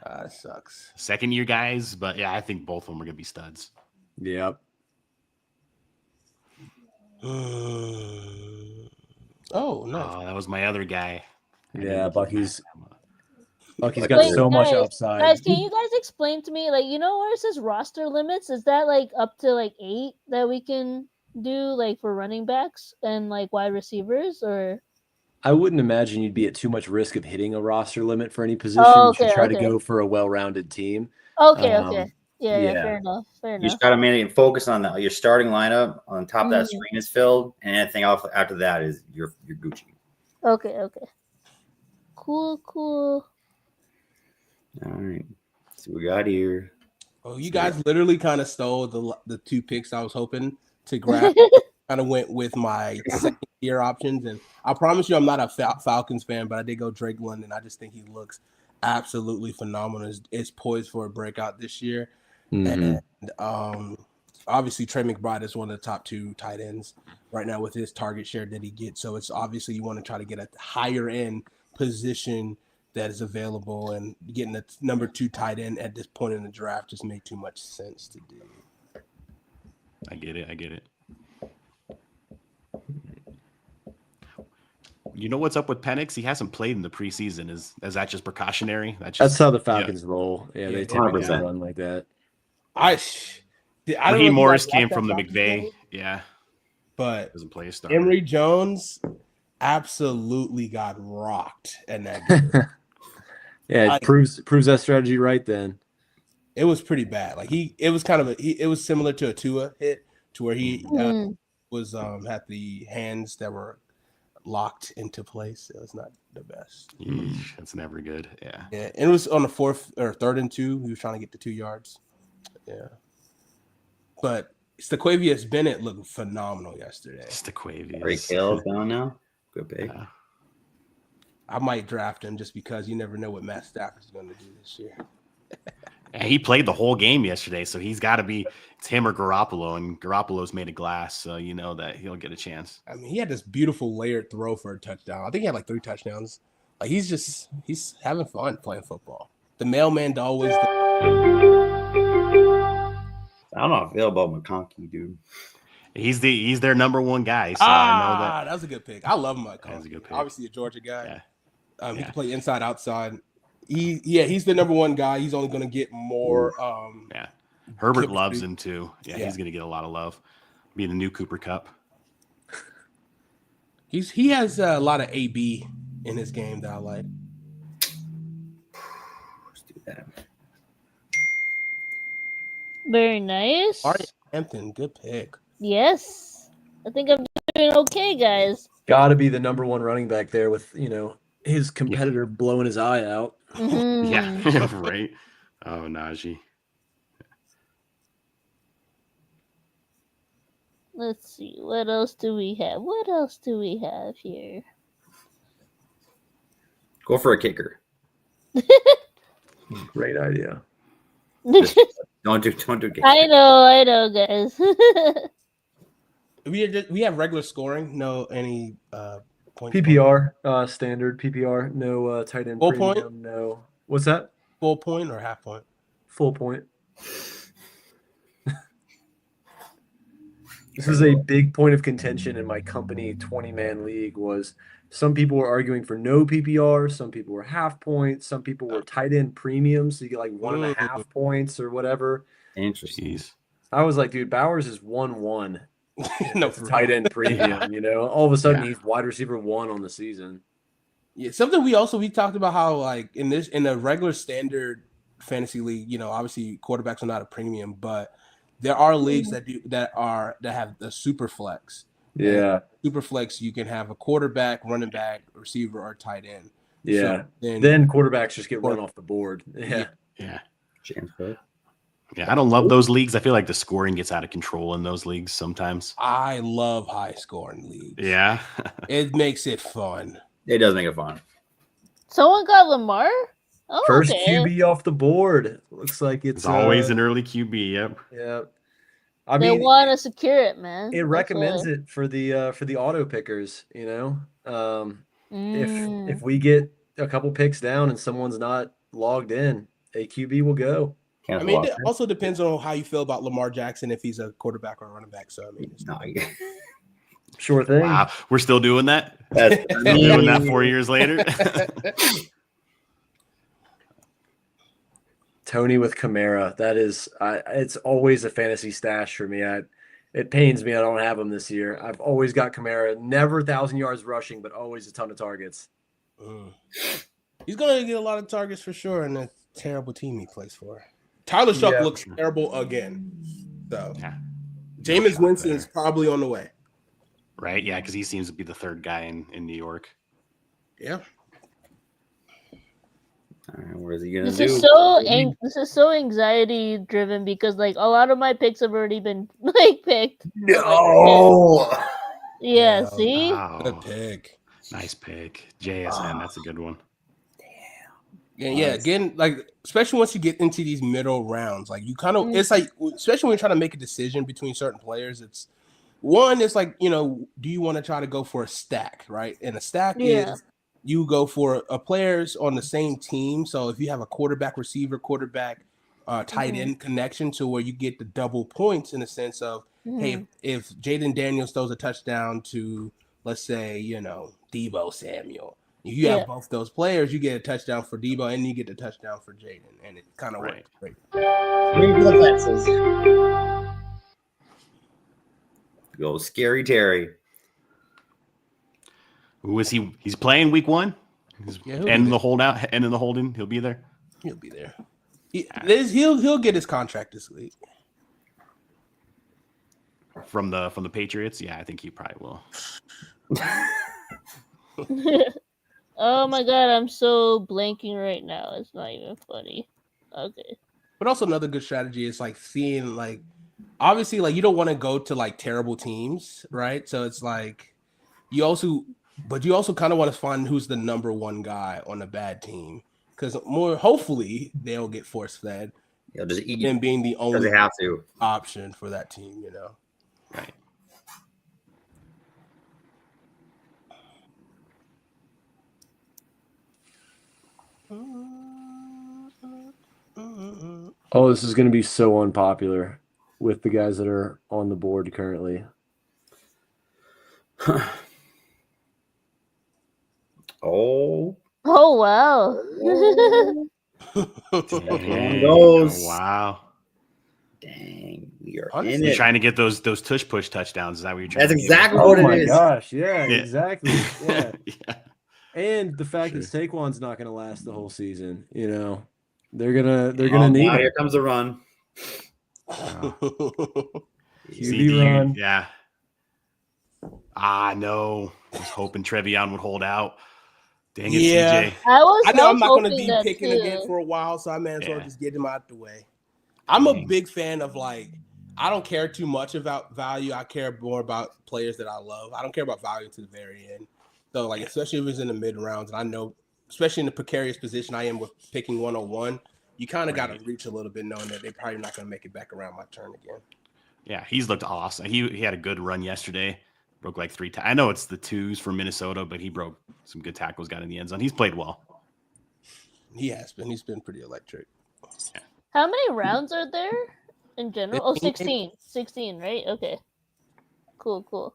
That sucks. Second year guys, but yeah, I think both of them are gonna be studs. Yep. Oh, nice. Oh, that was my other guy. Yeah, Bucky's got Wait, so much guys, upside. Guys, can you guys explain to me, like, you know where it says roster limits? Is that like up to like 8 that we can do, like, for running backs and like wide receivers, or? I wouldn't imagine you'd be at too much risk of hitting a roster limit for any position. Oh, You should okay, try to okay. go for a well-rounded team. Okay, Um, okay. Yeah, yeah. fair enough. Fair You enough. just got to mainly focus on that. Your starting lineup on top of that Mhm. screen is filled, and anything else after that is your Gucci. Okay. Cool. All right, see what we got here. Oh, you guys literally kind of stole the two picks I was hoping to grab. Kind of went with my second tier options, and I promise you, I'm not a Falcons fan, but I did go Drake London. I just think he looks absolutely phenomenal. It's poised for a breakout this year, and obviously Trey McBride is one of the top 2 tight ends right now with his target share that he gets. So it's obviously you want to try to get at the higher end position that is available, and getting the number 2 tight end at this point in the draft just made too much sense to do. I get it. You know what's up with Penix? He hasn't played in the preseason. Is that just precautionary? That's how the Falcons roll. Yeah, they typically 100%. run like that. Raheem Morris came from the McVay. Yeah, but doesn't play a starter. Emory Jones absolutely got rocked in that game. Yeah, it proves that strategy right then. It was pretty bad. Like it was similar to a Tua hit, to where he was had the hands that were locked into place. It was not the best. That's never good. Yeah. Yeah, and it was on the 4th or 3rd and 2. He was trying to get the 2 yards. Yeah, but Staquavius Bennett looked phenomenal yesterday. Staquavius. Ray Hill's down now. Good pick. Yeah. I might draft him just because you never know what Matt Stafford's going to do this year. And he played the whole game yesterday, so he's got to be. It's him or Garoppolo, and Garoppolo's made of glass, so you know that he'll get a chance. I mean, he had this beautiful layered throw for a touchdown. I think he had like 3 touchdowns. Like he's having fun playing football. The mailman always. I don't know how I feel about McConkey, dude. He's their number 1 guy. So I know that was a good pick. I love McConkey. That was a good pick. Obviously a Georgia guy. Yeah. He can play inside, outside. He's the number 1 guy. He's only going to get more. Herbert loves him too. Yeah, he's going to get a lot of love. Be the new Cooper Kupp. He has a lot of AB in his game that I like. Let's do that. Very nice. Artie Hampton, good pick. Yes, I think I'm doing okay, guys. Got to be the number 1 running back there with his competitor blowing his eye out. Mhm. Yeah, right. Oh, Najee. Let's see. What else do we have here? Go for a kicker. Great idea. Don't do kicker. I know, guys. We have regular scoring. No any points. PPR, standard PPR. No tight end Full premium. point? No. What's that? Full point or half point? Full point. This is a big point of contention in my company 20-man league. Was some people were arguing for no PPR, some people were half points, some people were tight end premiums, so you get like 1.5 points or whatever. Interesting. I was like, dude, Bowers is 1-1. No, Tight end premium, all of a sudden he's wide receiver 1 on the season. Yeah, something we talked about how like in a regular standard fantasy league, obviously quarterbacks are not a premium, but there are leagues that have the super flex. Yeah. Super flex, you can have a quarterback, running back, receiver, or tight end. Yeah. So then quarterbacks just get run off the board. Yeah. James Cook. Yeah, I don't love those leagues. I feel like the scoring gets out of control in those leagues sometimes. I love high scoring leagues. Yeah. It makes it fun. It does make it fun. Someone got Lamar? Oh, First okay. QB off the board. Looks like It's always an early QB. Yep. Yeah. I They mean, want to secure it, man. it That's recommends why. it for the auto pickers, If Mm. we get a couple picks down and someone's not logged in, a QB will go. I mean, it also depends on how you feel about Lamar Jackson, if he's a quarterback or a running back. So I mean, Sure thing. Wow, we're still doing that. That's Still doing that 4 years later. Tony with Kamara. That is, it's always a fantasy stash for me. It pains me I don't have him this year. I've always got Kamara, never 1,000 yards rushing, but always a ton of targets. He's going to get a lot of targets for sure, and a terrible team he plays for. Tyler Shuck looks terrible again. So, Jameis Winston is probably on the way. Right? Yeah, because he seems to be the third guy in New York. Yeah. All right, what is he gonna do? This is so anxiety driven because like a lot of my picks have already been like picked. No. Yeah. No. See. Wow. Good pick. Nice pick. JSN, that's a good one. Yeah, again, like especially once you get into these middle rounds, like you kind of it's like especially when you're trying to make a decision between certain players, it's like, do you want to try to go for a stack, right? And a stack is you go for players on the same team. So if you have a quarterback, receiver, tight end connection to where you get the double points in the sense of, hey, if Jaden Daniels throws a touchdown to, let's say, Deebo Samuel, if you have both those players, you get a touchdown for Deebo and you get the touchdown for Jaden. And it kind of works great. Go Scary Terry. Who is he? He's playing week 1. He's ending the holdout, ending the holding. He'll be there. He'll be there. He'll get his contract this week. From the Patriots. Yeah, I think he probably will. Oh my god, I'm so blanking right now. It's not even funny. Okay. But also another good strategy is like seeing like obviously like you don't want to go to like terrible teams, right? So it's like you also kind of want to find who's the number one guy on a bad team because hopefully they'll get force fed. They'll just eat them being the only they have to option for that team, Right. Oh, this is going to be so unpopular with the guys that are on the board currently. Oh wow. Wow. Dang. We are Honestly, in You're it. trying to get those tush push touchdowns. Is that what you're trying That's to exactly Oh what it my is. gosh. Yeah, exactly. Yeah. Yeah. And the fact that Saquon's not going to last the whole season, they're gonna need Now him. here comes the run. QB run. Yeah. No. I was hoping Trevion would hold out. Dang it, CJ. I know I'm not going to be that picking too. again for a while, so I may as well just get him out the way. I'm a big fan of I don't care too much about value. I care more about players that I love. I don't care about value to the very end. So especially if it's in the mid rounds, and I know, especially in the precarious position I am with picking 101, you kind of got to reach a little bit knowing that they're probably not going to make it back around my turn again. Yeah, he's looked awesome. He had a good run yesterday. Broke like 3 times. I know it's the 2s from Minnesota, but he broke some good tackles, got in the end zone. He's played well. He has been. He's been pretty electric. Yeah. How many rounds are there in general? Oh, 16. 16, right? Okay. Cool.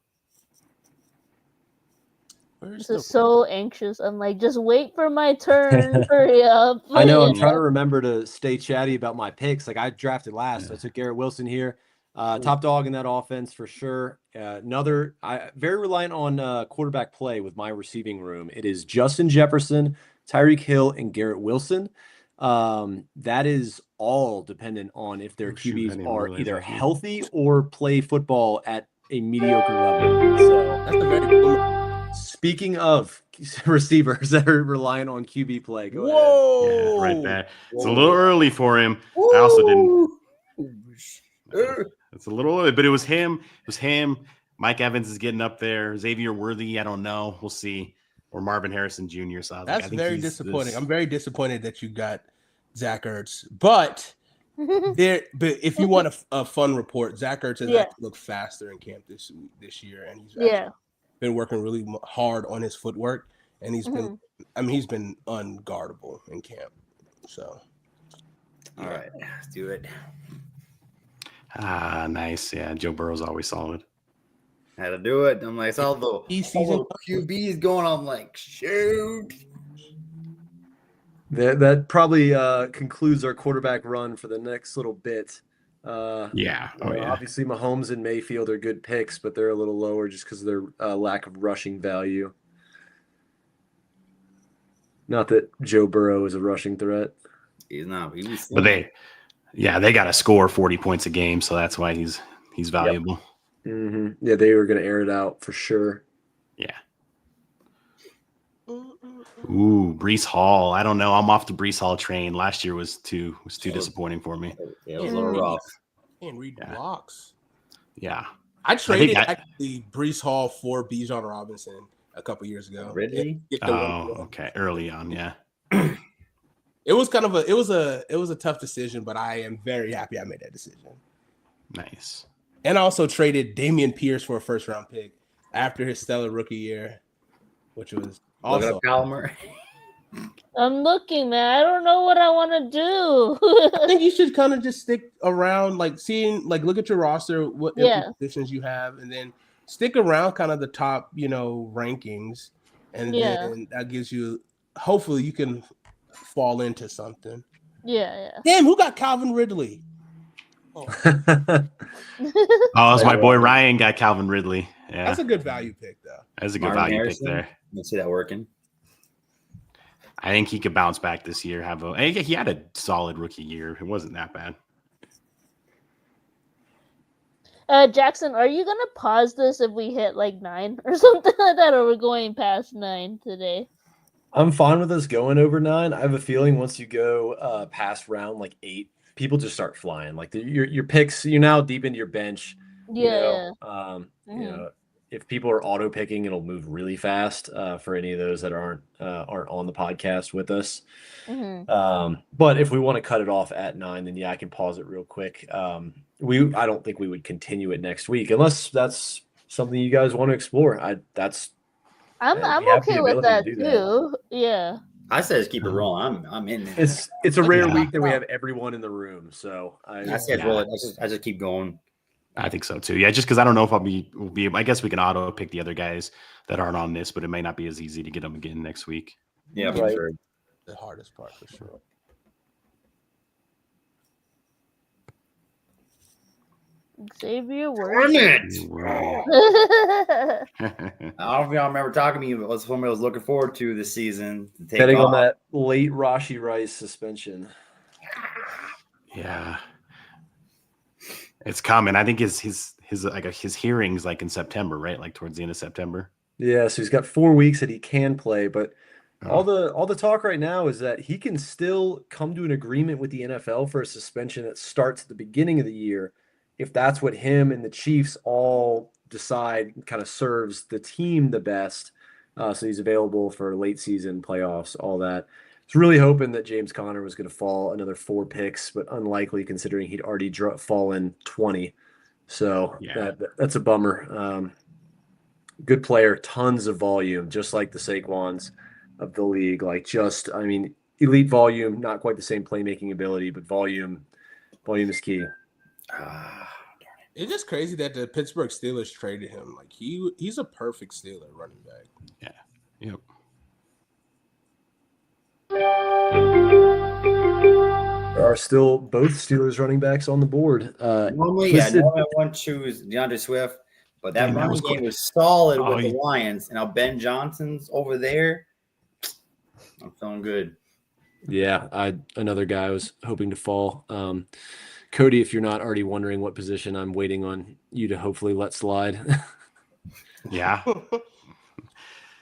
This is so anxious. I'm like, just wait for my turn. Hurry up. I know. I'm trying to remember to stay chatty about my picks. I drafted last. I took Garrett Wilson here. Top dog in that offense for sure. Very reliant on quarterback play with my receiving room. It is Justin Jefferson, Tyreek Hill, and Garrett Wilson. That is all dependent on if their QBs are either healthy or play football at a mediocre level. So that's a very cool. Speaking of receivers that are relying on QB play, go ahead. Yeah, right there. It's a little early for him. I also didn't. It's a little early, but it was him. Mike Evans is getting up there. Xavier Worthy, I don't know. We'll see. or Marvin Harrison Jr. So I was That's I think very disappointing. I'm very disappointed that you got Zach Ertz, but if you want a fun report, Zach Ertz has actually looked faster in camp this year, and he's actually been working really hard on his footwork, and he's been unguardable in camp. So, all right, let's do it. Nice. Yeah, Joe Burrow's always solid. Had to do it. I'm like, it's all the QBs going. I'm like, shoot. That probably concludes our quarterback run for the next little bit. Obviously, Mahomes and Mayfield are good picks, but they're a little lower just because of their lack of rushing value. Not that Joe Burrow is a rushing threat. He's not. But they got to score 40 points a game, so that's why he's valuable. Yep. Mm-hmm. Yeah, they were going to air it out for sure. Yeah. Ooh, Breece Hall. I don't know. I'm off the Breece Hall train. Last year was too disappointing for me. Yeah, it was a little rough. And read blocks. Yeah. I traded actually Breece Hall for Bijan Robinson a couple years ago. Really? Okay. Early on, yeah. It was kind of it was a tough decision, but I am very happy I made that decision. Nice. And I also traded Dameon Pierce for a first round pick after his stellar rookie year, which was also I'm looking, man. I don't know what I want to do. I think you should kind of just stick around, look at your roster, what positions you have, and then stick around kind of the top, rankings, and then that gives you. Hopefully, you can fall into something. Yeah. Damn, who got Calvin Ridley? It's my boy Ryan got Calvin Ridley. Yeah, that's a good value pick, though. That's a good value pick there. Let's see that working. I think he could bounce back this year. He had a solid rookie year. It wasn't that bad. Jackson, are you gonna pause this if we hit like 9 or something like that, or we're going past 9 today? I'm fine with us going over 9. I have a feeling once you go past round like 8, people just start flying. Like your picks, you're now deep into your bench. If people are auto picking, it'll move really fast for any of those that aren't on the podcast with us. But if we want to cut it off at 9, then I can pause it real quick. I don't think we would continue it next week unless that's something you guys want to explore. I'm okay with that too. Yeah. I said just keep it rolling. I'm in there. It's a rare week that we have everyone in the room, so I just keep going. I think so too. Yeah, just because I don't know if I'll be. I guess we can auto pick the other guys that aren't on this, but it may not be as easy to get them again next week. Yeah, for sure. The hardest part for sure. Xavier Words. I don't know if y'all remember talking to me. It was something I was looking forward to this season. Betting on that late Rashee Rice suspension. Yeah. It's coming. I think his hearings like in September, right? Like towards the end of September. Yeah, so he's got 4 weeks that he can play, but all the talk right now is that he can still come to an agreement with the NFL for a suspension that starts at the beginning of the year, if that's what him and the Chiefs all decide kind of serves the team the best. So he's available for late season playoffs, all that. I was really hoping that James Conner was going to fall another 4 picks, but unlikely considering he'd already fallen 20. So that's a bummer. Good player, tons of volume, just like the Saquons of the league. Elite volume, not quite the same playmaking ability, but volume is key. It's just crazy that the Pittsburgh Steelers traded him. Like he's a perfect Steeler running back. Yeah. Yep. There are still both Steelers running backs on the board. Normally I want to choose DeAndre Swift, but that running game was solid with the Lions. And now Ben Johnson's over there. I'm feeling good. Yeah, another guy I was hoping to fall. Cody, if you're not already wondering what position I'm waiting on you to hopefully let slide. Yeah.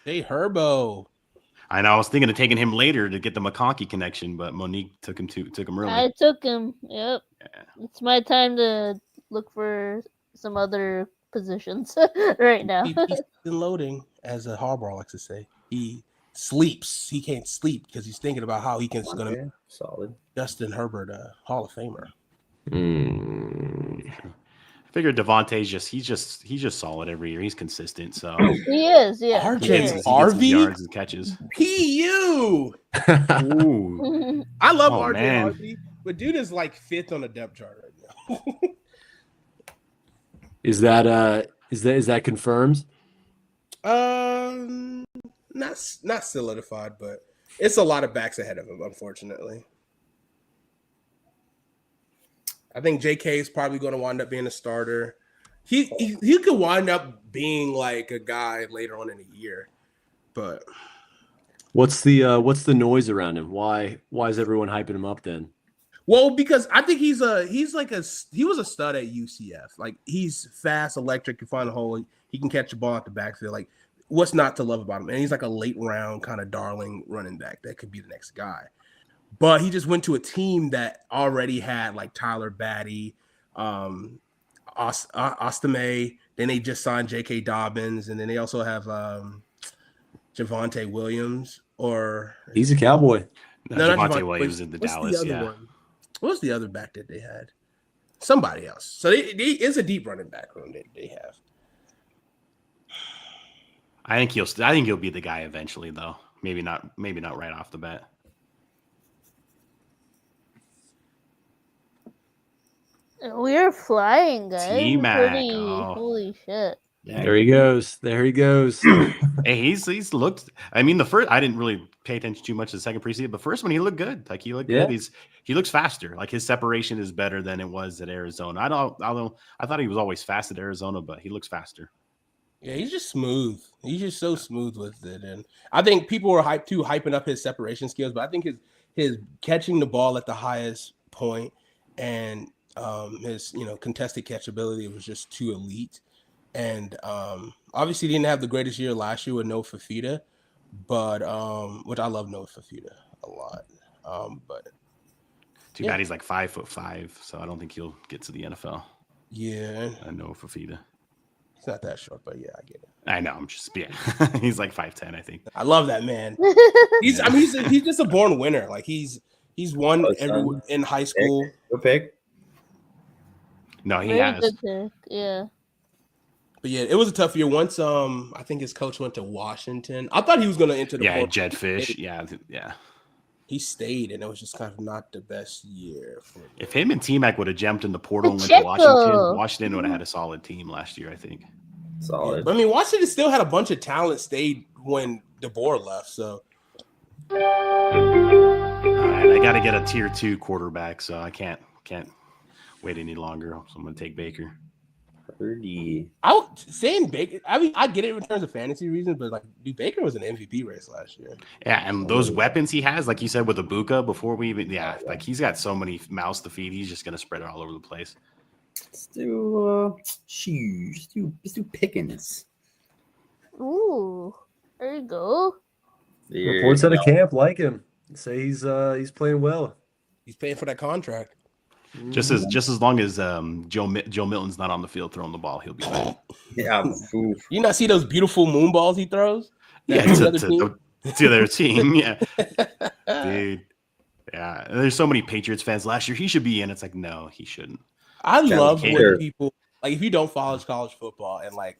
Hey, Herbo. I know. I was thinking of taking him later to get the McConkey connection, but Monique took him early. I took him. Yep. Yeah. It's my time to look for some other positions right now. He's been loading, as a Harbaugh likes to say. he sleeps. He can't sleep because he's thinking about how he can going to solid Justin Herbert, Hall of Famer. I figured Devontae's he's just solid every year. He's consistent. So He is, yeah. RJ he he is. gets his RV? yards and catches. PU. Ooh. I love Oh, RJ man. Harvey, but dude is like 5th on the depth chart right now. Is that confirmed? Not solidified, but it's a lot of backs ahead of him, unfortunately. I think JK is probably going to wind up being a starter. He could wind up being like a guy later on in the year, but What's the noise around him? Why is everyone hyping him up then? well, because I think he was a stud at UCF. Like he's fast, electric, can find a hole. He can catch the ball at the backfield. Like what's not to love about him? And he's like a late round kind of darling running back that could be the next guy. But he just went to a team that already had like Tyler Batty, Ostame. Then they just signed J.K. Dobbins, and then they also have Javonte Williams. Or He's a Cowboy. No, Javonte Williams in the Dallas. The other one? What was the other back that they had? Somebody else. So it's a deep running back room that they have. I think he'll be the guy eventually, though. Maybe not right off the bat. We're flying, guys. T-Mac. Holy shit. There he goes. Hey, he's looked. I mean, the first I didn't really pay attention too much to the second preseason. But first one, he looked good. Like he looked good. He looks faster. Like his separation is better than it was at Arizona. I thought he was always fast at Arizona, but he looks faster. Yeah, he's just smooth. He's just so smooth with it, and I think people were hyping up his separation skills. But I think his catching the ball at the highest point and his contested catchability was just too elite. And obviously he didn't have the greatest year last year with Noah Fafita, but which I love Noah Fafita a lot. But too bad he's like 5'5", so I don't think he'll get to the NFL. Yeah, I know Fafita. He's not that short, but yeah, I get it. I know. I'm just he's like 5'10", I think. I love that man. He's just a born winner. Like he's won in high school. Good pick. No, he Very has. good pick. Yeah. But yeah, it was a tough year. Once I think his coach went to Washington. I thought he was going to enter the portal. Jed Fish. Yeah. He stayed, and it was just kind of not the best year for him. If him and T-Mac would have jumped in the portal and went to Washington would have had a solid team last year, I think. Solid. Yeah, but I mean, Washington still had a bunch of talent stayed when DeBoer left. So All right, I got to get a tier 2 quarterback, so I can't wait any longer. So I'm going to take Baker. 30. Saying Baker, I mean, I get it in terms of fantasy reasons, but like, dude, Baker was an MVP race last year. Yeah, and those weapons he has, like you said with Ibuka before we even, like he's got so many mouths to feed. He's just going to spread it all over the place. Let's do Pickens. Ooh, there you go. Reports out of camp like him. Say he's playing well. He's paying for that contract. Just as long as Joe Milton's not on the field throwing the ball, he'll be fine. Yeah. You not see those beautiful moon balls he throws? Yeah, to the other team. Yeah, dude. Yeah, there's so many Patriots fans last year. He should be in. It's like, no, he shouldn't. I love when people like, if you don't follow college football and like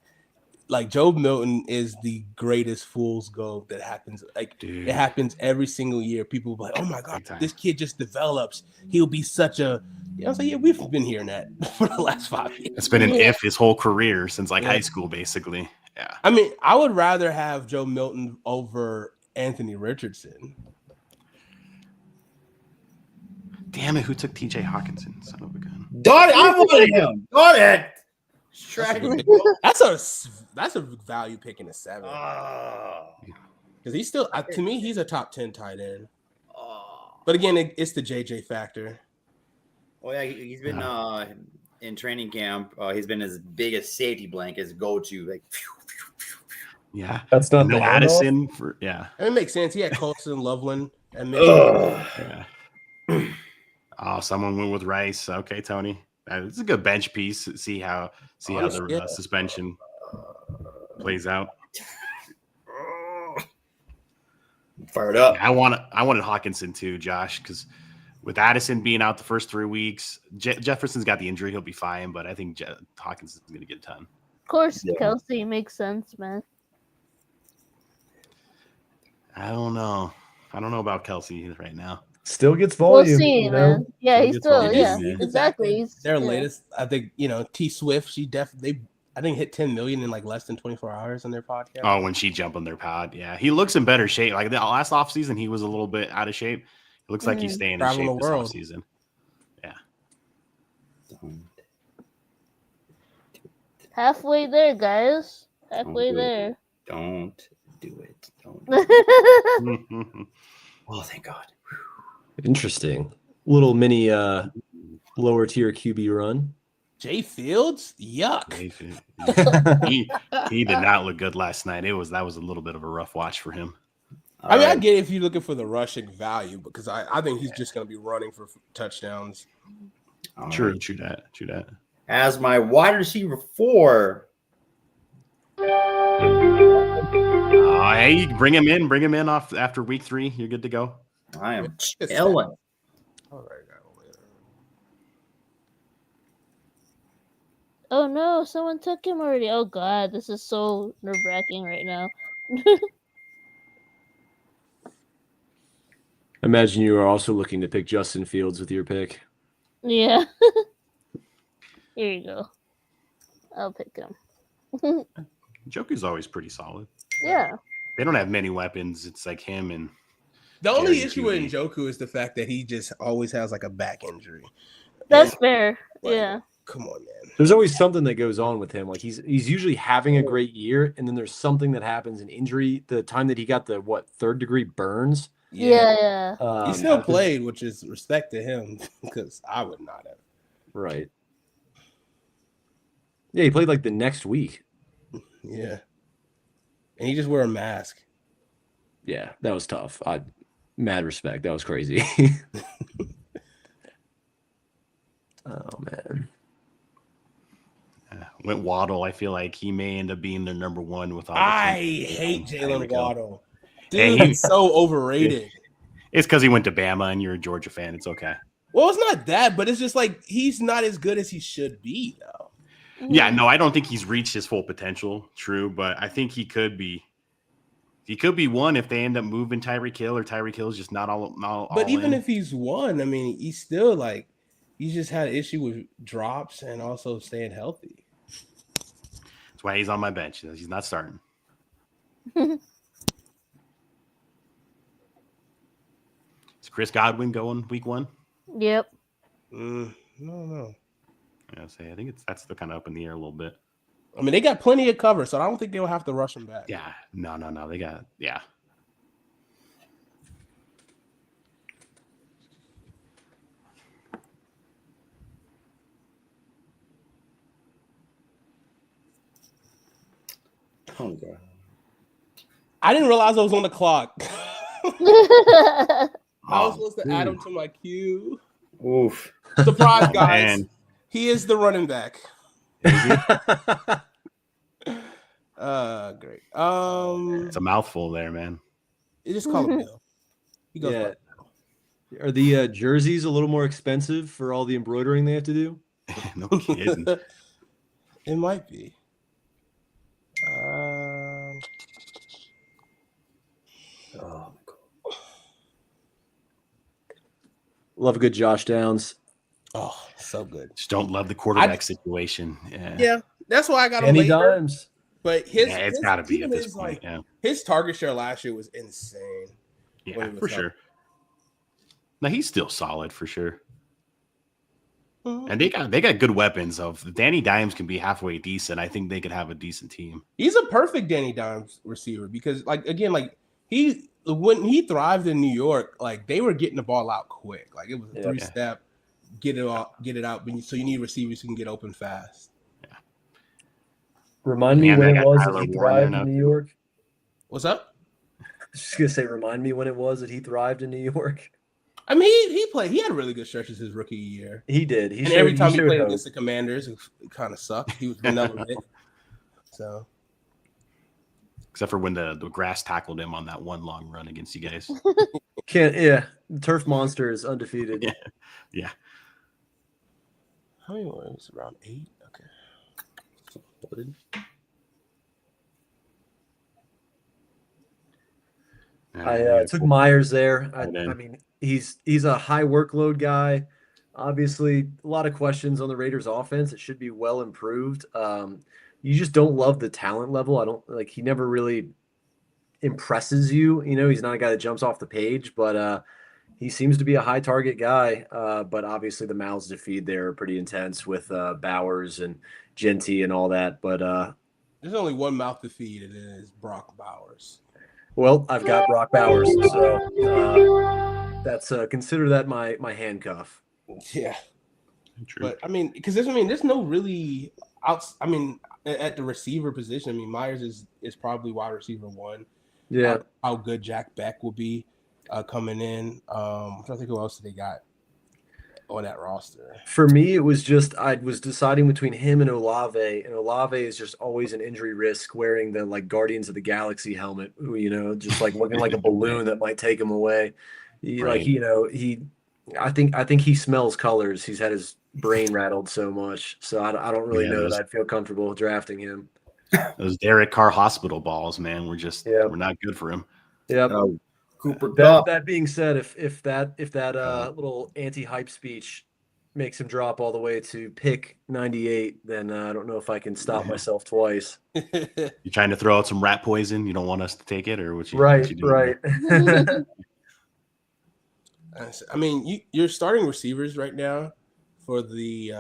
Joe Milton is the greatest fool's gold that happens. Like Dude. It happens every single year. People will be like, oh my God, this kid just develops. He'll be such a, I was like, yeah, we've been hearing that for the last 5 years. It's been an if his whole career since high school, basically. Yeah. I mean, I would rather have Joe Milton over Anthony Richardson. Damn it, who took TJ Hawkinson? Son of a gun. Darn it, I wanted him. Darn it. That's a value pick in a 7. Oh. Because he's still, to me, he's a top 10 tight end. But again, it's the JJ factor. Well, yeah, he's been in training camp. He's been as big as safety blanket as go-to. Like, yeah, that's not no Addison for and it makes sense. He had Colson, Loveland, and yeah. Oh, someone went with Rice. Okay, Tony, it's a good bench piece. See how the suspension plays out. Fired up. I wanted Hawkinson too, Josh, because with Addison being out the first 3 weeks, Jefferson's got the injury. He'll be fine, but I think Hawkinson's going to get a ton. Of course, Yeah. Kelsey makes sense, man. I don't know about Kelsey right now. Still gets We'll volume. see, you know? man. Yeah, Still he's gets still, volume, yeah, man. exactly. He's, Their yeah. latest, I think, T Swift, she definitely, I think, hit 10 million in like less than 24 hours on their podcast. Oh, when she jumped on their pod, yeah, he looks in better shape. Like the last offseason, he was a little bit out of shape. It looks like he's staying in Traveling shape the this world. offseason. Yeah, Halfway there, guys. Halfway Don't do it. there. Don't do it. Don't do it. Oh, thank God. Interesting. Little mini lower tier QB run. Jay Fields? Yuck. he did not look good last night. That was a little bit of a rough watch for him. I mean, I Alright. get it if you're looking for the rushing value, because I think he's just going to be running for touchdowns. All True right. that. As my wide receiver 4. Hey, bring him in off after week 3. You're good to go. I am It's chilling. All right. Oh no, someone took him already. Oh god, this is so nerve-wracking right now. Imagine you are also looking to pick Justin Fields with your pick. Yeah. Here you go. I'll pick him. Joker's always pretty solid. Yeah. They don't have many weapons. It's like him and The only Jerry issue with Jeudy. Njoku is the fact that he just always has like a back injury. That's And, fair. like, Yeah. Come on, man. There's always something that goes on with him. Like he's usually having a great year, and then there's something that happens, an injury. The time that he got the 3rd-degree burns. Yeah. He still played, which is respect to him, because I would not have. Right. Yeah, he played like the next week. Yeah. And he just wear a mask. Yeah, that was tough. Mad respect. That was crazy. Oh man. Went Waddle. I feel like he may end up being the number 1 with all the I things. hate Jalen Tyreek Hill. Waddle. Hey, Dude, he's so overrated. It's because he went to Bama and you're a Georgia fan. It's okay. Well, it's not that, but it's just like he's not as good as he should be, though. Yeah, no, I don't think he's reached his full potential. True, but I think he could be. He could be one if they end up moving Tyreek Hill, or Tyreek Hill's just not all. But even in. if he's one, I mean, he's still like he's just had an issue with drops and also staying healthy. That's why he's on my bench. He's not starting. Is Chris Godwin going week 1? Yep. No. Yeah, I think that's still kind of up in the air a little bit. I mean, they got plenty of cover, so I don't think they'll have to rush him back. Yeah, no. They got Oh, God. I didn't realize I was on the clock. I was Oh, supposed to add him to my queue. Oof. Surprise, guys. man. He is the running back. Great. It's a mouthful there, man. You just call him Bill. He goes. Yeah. by Are the jerseys a little more expensive for all the embroidering they have to do? No Bill. kidding. It might be. Oh, my God. Love a good Josh Downs. Oh, so good. Just don't love the quarterback situation. Yeah, that's why I got him Any later. dimes. But It's got to be at this his, point. like, Yeah, his target share last year was insane. yeah, when he was for healthy. sure. No, he's still solid for sure. Mhm. And they got good weapons. If Danny Dimes can be halfway decent, I think they could have a decent team. He's a perfect Danny Dimes receiver because, like, again, like when he thrived in New York, like they were getting the ball out quick. Like it was a 3-step, get it out. So you need receivers who can get open fast. Remind me And when they it got was Tyler that he Warren thrived now. in New York. What's up? I was just gonna say, remind me when it was that he thrived in New York. I mean, he played. He had really good stretches his rookie year. He did. And every time he showed played hope. against the Commanders, it kind of sucked. He was vanilla bit. So except for when the grass tackled him on that one long run against you guys. Turf Monster is undefeated. Yeah. How many was around 8? Okay. I took Myers there. I mean, he's a high workload guy. Obviously, a lot of questions on the Raiders' offense. It should be well improved. You just don't love the talent level. I don't like. He never really impresses you. You know, he's not a guy that jumps off the page, but he seems to be a high target guy. But obviously, the mouths to feed there are pretty intense with Bowers and Genty and all that. But there's only one mouth to feed, and it is Brock Bowers. Well, I've got Brock Bowers, so that's consider that my handcuff. Yeah, True. but I mean, because there's no really I mean, at the receiver position, I mean, Myers is probably wide receiver 1. Yeah, how good Jack Beck will be coming in. I'm trying to think who else they got on that roster. For me, it was just I was deciding between him and Olave is just always an injury risk wearing the like Guardians of the Galaxy helmet, you know, just like looking like a balloon that might take him away. Right. Like, I think he smells colors. He's had his brain rattled so much, so I don't really know that I'd feel comfortable drafting him. Those Derek Carr hospital balls, man, we're not good for him. Yep. Cooper That being said, if that little anti-hype speech makes him drop all the way to pick 98, then I don't know if I can stop myself twice. You trying to throw out some rat poison? You don't want us to take it, or what you? Right, what you doing right. I mean, you're starting receivers right now for the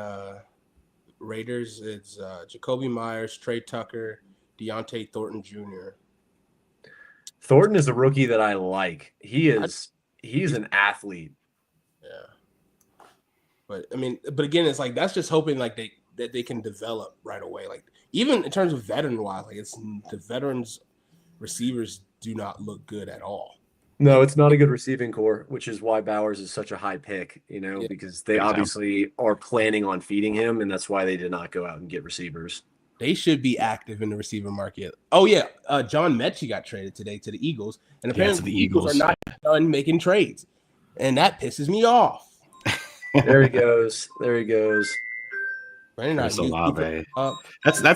Raiders. It's Jacoby Myers, Trey Tucker, Deontay Thornton Jr. Thornton is a rookie that I like. He's an athlete. Yeah. But I mean, again, it's like that's just hoping like they can develop right away. Like even in terms of veteran wise, like it's the veterans receivers do not look good at all. No, it's not a good receiving core, which is why Bowers is such a high pick, you know, because they obviously are planning on feeding him, and that's why they did not go out and get receivers. They should be active in the receiver market. Oh, yeah. John Mechie got traded today to the Eagles, and apparently the Eagles are not done making trades, and that pisses me off. There he goes. That's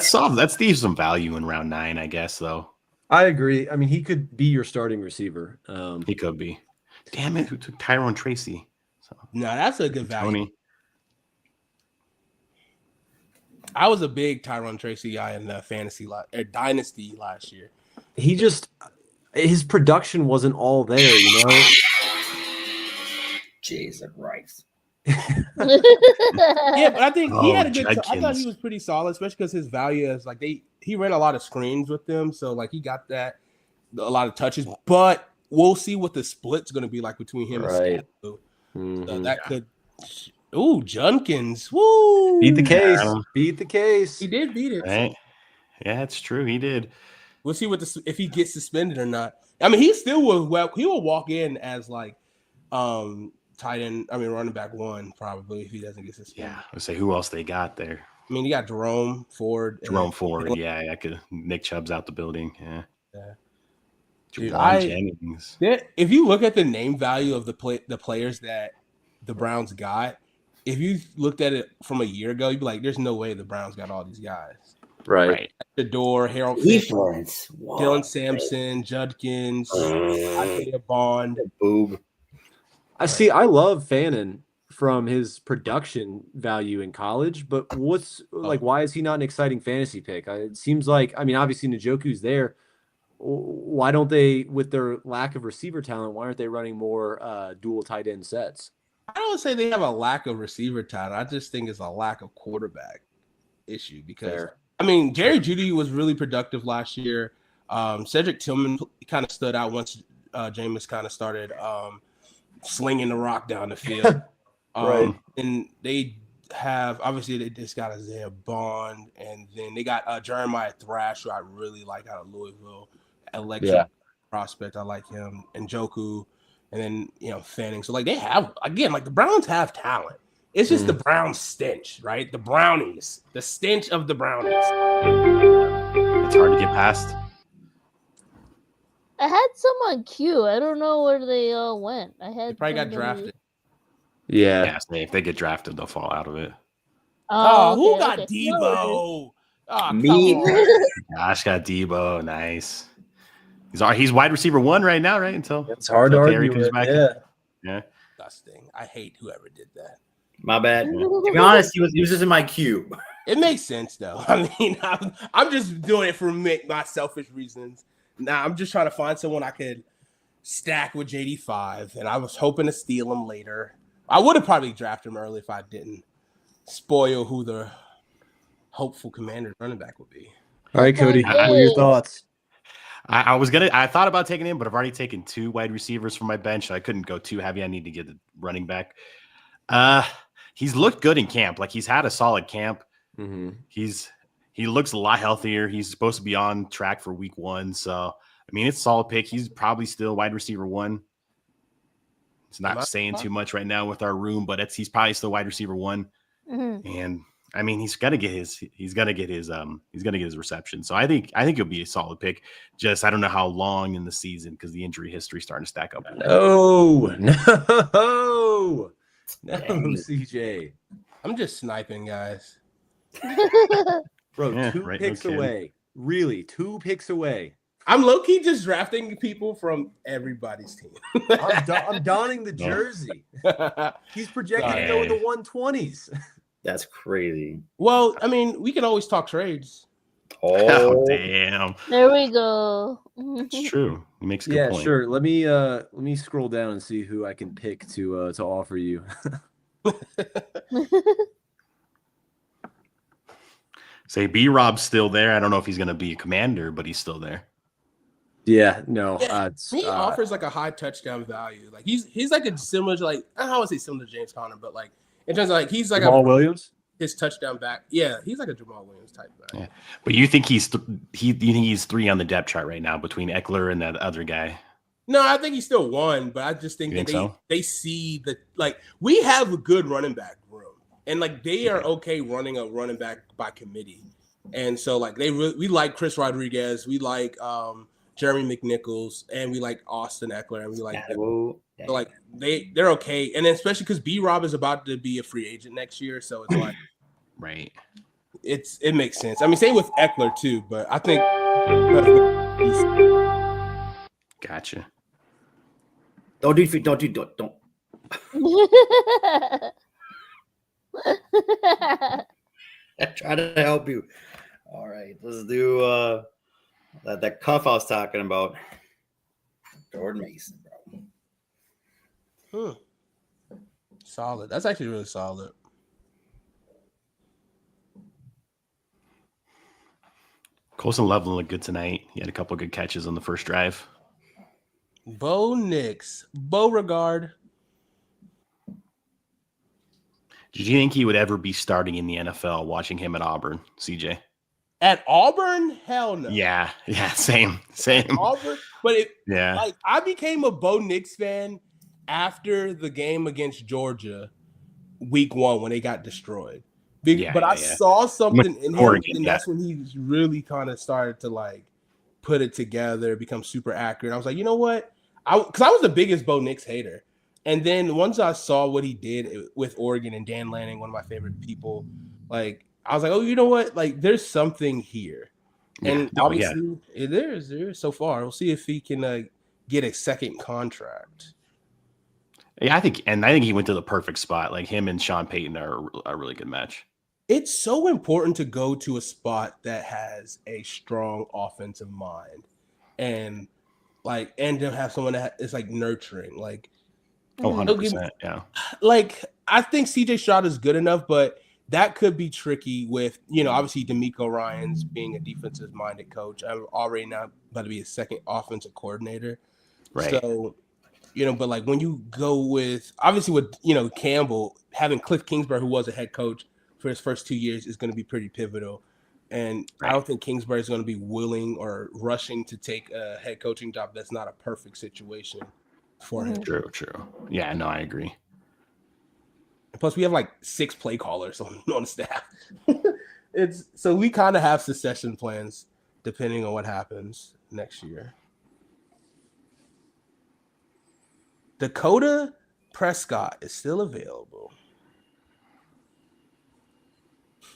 soft. That's leaves some value in round 9, I guess, though. I agree. I mean, he could be your starting receiver. He could be. Damn it! Who took Tyrone Tracy? So, no, that's a good value. Tony. I was a big Tyrone Tracy guy in the dynasty last year. His production wasn't all there, you know. Jesus Christ. Yeah, but I think he had a good. I thought he was pretty solid, especially because his value is like he ran a lot of screens with them, so like he got a lot of touches. But we'll see what the split's going to be like between him and Scott. Mm-hmm. So that could. Ooh, Junkins! Woo! Beat the case. He did beat it. Right? Yeah, it's true. He did. We'll see if he gets suspended or not. I mean, he still will. Well, he will walk in as like tight end. I mean, running back 1 probably if he doesn't get suspended. Yeah, let's say who else they got there. I mean, you got Jerome Ford. Yeah, I could. Nick Chubb's out the building. Yeah. Dude, Jennings. If you look at the name value of the players that the Browns got, if you looked at it from a year ago, you'd be like, "There's no way the Browns got all these guys." Right. The door, Harold Defense. Dylan Sampson, Judkins, Isaiah Bond, Boob. I love Fannin from his production value in college, but why is he not an exciting fantasy pick? It seems like, I mean, obviously Njoku's there. Why don't they, with their lack of receiver talent, why aren't they running more dual tight end sets? I don't say they have a lack of receiver talent. I just think it's a lack of quarterback issue because I mean, Jerry Jeudy was really productive last year. Cedric Tillman kind of stood out once Jameis kind of started slinging the rock down the field. Right. And they just got Isaiah Bond, and then they got Jeremiah Thrash, who I really like out of Louisville. Electric prospect. I like him. And Njoku, and then, Fanning. So, like, they have, again, like, the Browns have talent. It's just the Browns stench, right? The Brownies. The stench of the Brownies. It's hard to get past. I had some on queue. I don't know where they all went. I had They probably got somebody- drafted. Yeah. Yeah, so if they get drafted, they'll fall out of it. Oh, who okay, got okay. Debo? Oh, Me. come on. Gosh, got Debo. Nice. He's wide receiver 1 right now, right? Until It's hard to Harry argue comes with. back. Yeah. Yeah. Disgusting. I hate whoever did that. My bad. To be honest, he was just in my queue. It makes sense though. I mean, I'm just doing it for my selfish reasons. Now I'm just trying to find someone I could stack with JD5, and I was hoping to steal him later. I would have probably drafted him early if I didn't spoil who the hopeful commander running back would be. All right, Cody. What are your thoughts? I thought about taking him, but I've already taken 2 wide receivers from my bench. So I couldn't go too heavy. I need to get the running back. He's looked good in camp. Like, he's had a solid camp. Mm-hmm. He looks a lot healthier. He's supposed to be on track for week 1. So, I mean, it's a solid pick. He's probably still wide receiver 1. It's not saying too much right now with our room, but he's probably still wide receiver 1. Mhm. And I mean, he's gonna get his reception. So I think he'll be a solid pick. Just I don't know how long in the season because the injury history is starting to stack up. No, CJ. I'm just sniping, guys. Bro, Yeah, 2 right, picks no kidding. away. Really, 2 picks away. I'm low-key just drafting people from everybody's team. I'm donning the jersey. He's projected to go in the 120s. That's crazy. Well, I mean, we can always talk trades. Oh damn! There we go. It's true. He makes a good Yeah, point. sure. Let me scroll down and see who I can pick to offer you. Say B-Rob's still there. I don't know if he's gonna be a commander, but he's still there. Yeah, no. He offers like a high touchdown value. Like he's like a similar to like I don't want to say similar to James Conner, but like in terms of like he's like Jamal Williams. His touchdown back. Yeah, he's like a Jamal Williams type guy. Yeah. But you think he's 3 on the depth chart right now between Eckler and that other guy? No, I think he's still 1, but I just think You that think they see the like we have a good running back room, and like they are okay running a running back by committee, and so like we like Chris Rodriguez, we like Jeremy McNichols, and we like Austin Eckler, and we like Whoa. so, like they're okay, and then especially because B-Rob is about to be a free agent next year, so it's like Right. it makes sense. I mean, same with Eckler too, but I think Gotcha. Don't. I try to help you. All right, let's do that cuff I was talking about. Jordan Mason, bro. Solid. That's actually really solid. Colson Loveland looked good tonight. He had a couple of good catches on the first drive. Bo Nix, Beauregard. Did you think he would ever be starting in the NFL watching him at Auburn, CJ? At Auburn? Hell no. Yeah, same. Auburn, but Yeah. like I became a Bo Nix fan after the game against Georgia, week 1 when they got destroyed. But I saw something in him, Oregon, and that's when he really kind of started to like put it together, become super accurate. I was like, you know what? Because I was the biggest Bo Nix hater. And then once I saw what he did with Oregon and Dan Lanning, one of my favorite people, like I was like, oh, you know what? Like there's something here. And obviously there is so far. We'll see if he can get a second contract. Yeah, I think he went to the perfect spot. Like him and Sean Payton are a really good match. It's so important to go to a spot that has a strong offensive mind and to have someone that is like nurturing. Like, 100%. Yeah. Like, I think CJ Stroud is good enough, but that could be tricky with, obviously DeMeco Ryans being a defensive minded coach. I'm already now about to be a second offensive coordinator. Right. So, but like when you go with, obviously with, Campbell, having Cliff Kingsbury, who was a head coach for his first 2 years, is going to be pretty pivotal. And I don't think Kingsbury is going to be willing or rushing to take a head coaching job that's not a perfect situation for him. True. Yeah, no, I agree. Plus, we have like 6 play callers on staff. So we kind of have succession plans depending on what happens next year. Dakota Prescott is still available.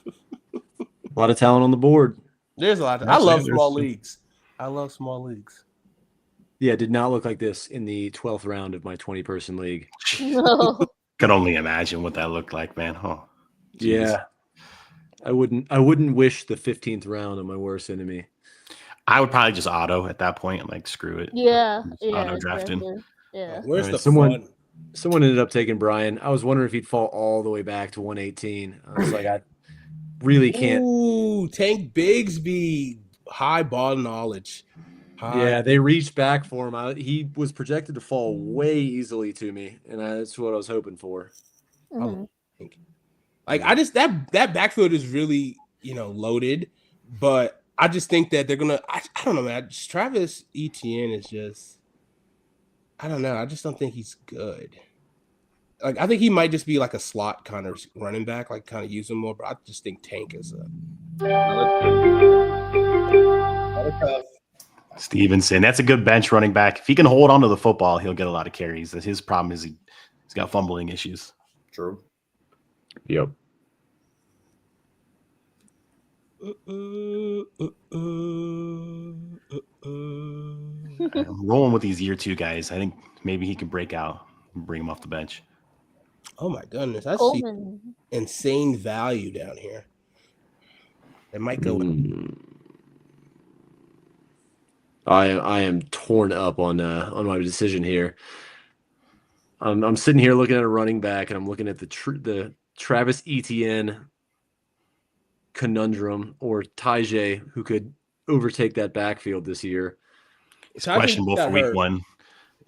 A lot of talent on the board. There's a lot. I love small leagues. I love small leagues. Yeah, it did not look like this in the 12th round of my 20-person league. No. Could only imagine what that looked like, man. Oh, geez. Yeah. I wouldn't wish the 15th round on my worst enemy. I would probably just auto at that point and like screw it. Yeah. Just auto drafting. Exactly. Yeah. Where's the someone fun? someone ended up taking Brian. I was wondering if he'd fall all the way back to 118. I was like, I really can't. Ooh, Tank Bigsby, high ball knowledge. Yeah, they reached back for him. He was projected to fall way easily to me, and that's what I was hoping for. Mhm. Like I just that backfield is really loaded, but I just think that they're gonna. I don't know, man. Travis Etienne is just. I don't know. I just don't think he's good. Like I think he might just be like a slot kind of running back, like kind of use him more. But I just think Tank is a. Stevenson, that's a good bench running back. If he can hold on to the football, he'll get a lot of carries. His problem is he's got fumbling issues. True. Yep. I'm rolling with these year 2 guys. I think maybe he can break out and bring him off the bench. Oh my goodness, I see Coleman. insane value down here. It might go. I am torn up on my decision here. I'm sitting here looking at a running back, and I'm looking at the Travis Etienne conundrum, or Tajay, who could overtake that backfield this year. It's questionable for week 1.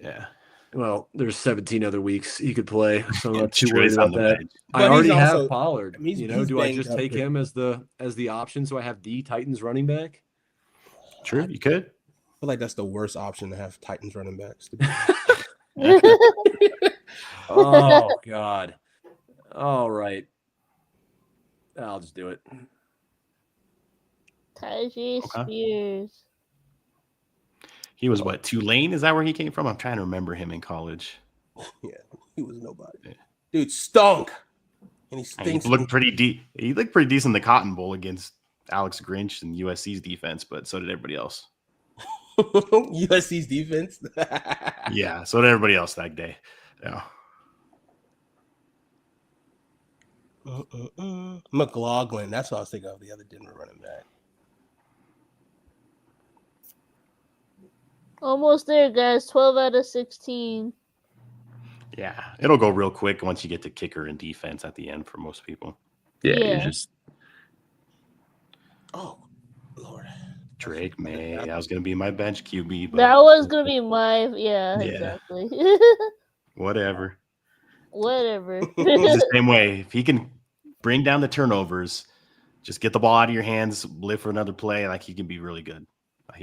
Yeah. Well, there's 17 other weeks he could play, so I'm not It's too true, worried it's on about the that. bench. I But already he's also- have Pollard. he's Do I banged just up take here. him as the option so I have the Titans running back? True, you could. I feel like that's the worst option to have Titans running backs. Oh God! All right, I'll just do it. Tajay Spears. He was what, Tulane? Is that where he came from? I'm trying to remember him in college. Yeah, he was nobody. Yeah. Dude stunk. And he He stinks. looked pretty deep. He looked pretty decent in the Cotton Bowl against Alex Grinch and USC's defense, but so did everybody else. USC's defense. Yeah, so did everybody else that day. Yeah. McLaughlin. That's what I was thinking of, the other Denver running back. Almost there, guys. 12 out of 16. Yeah, it'll go real quick once you get to kicker and defense at the end for most people. Yeah. Oh, Lord. Drake May, that was going to be my bench QB, but That was going to be my... Yeah, Yeah. exactly. whatever. Whatever. He's the same way. If he can bring down the turnovers, just get the ball out of your hands, live for another play, like he can be really good.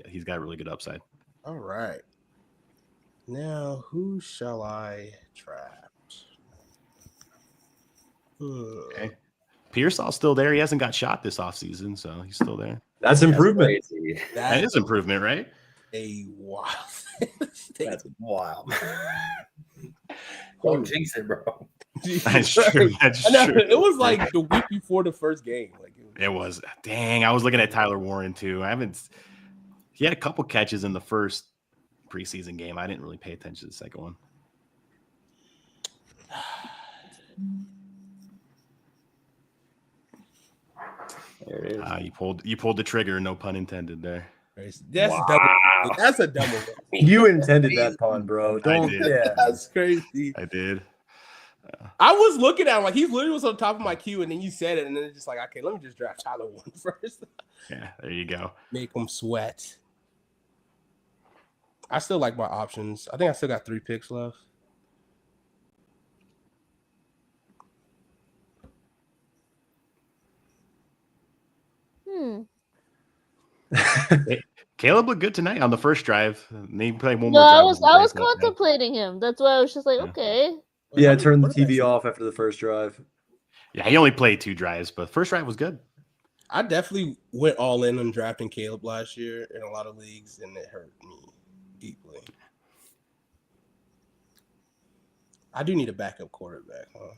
He's got really good upside. All right. Now, who shall I draft? Okay. Pearsall's still there. He hasn't got shot this offseason, so he's still there. That's improvement. Crazy. That is improvement, right? a wild. That's wild. Don't jinx it, bro. That's true. That's I know, true. it was like the week before the first game. Like It was. Dang, I was looking at Tyler Warren too. He had a couple catches in the first preseason game. I didn't really pay attention to the second one. There it is. You pulled the trigger, no pun intended there. that's double. That's a double. You intended that pun, bro. Don't. did. Yeah. That's crazy. I did. I was looking at him like he literally was on top of my queue, and then you said it, and then it's just like, okay, let me just draft Tyler Warren first. Yeah, there you go. Make him sweat. I still like my options. I think I still got 3 picks left. Caleb looked good tonight on the first drive. Maybe play one No, more I drive. was contemplating him. That's why I was just like, Yeah. okay. Yeah, I turned the TV off after the first drive. Yeah, he only played 2 drives, but the first drive was good. I definitely went all in on drafting Caleb last year in a lot of leagues, and it hurt me deeply. I do need a backup quarterback. Huh?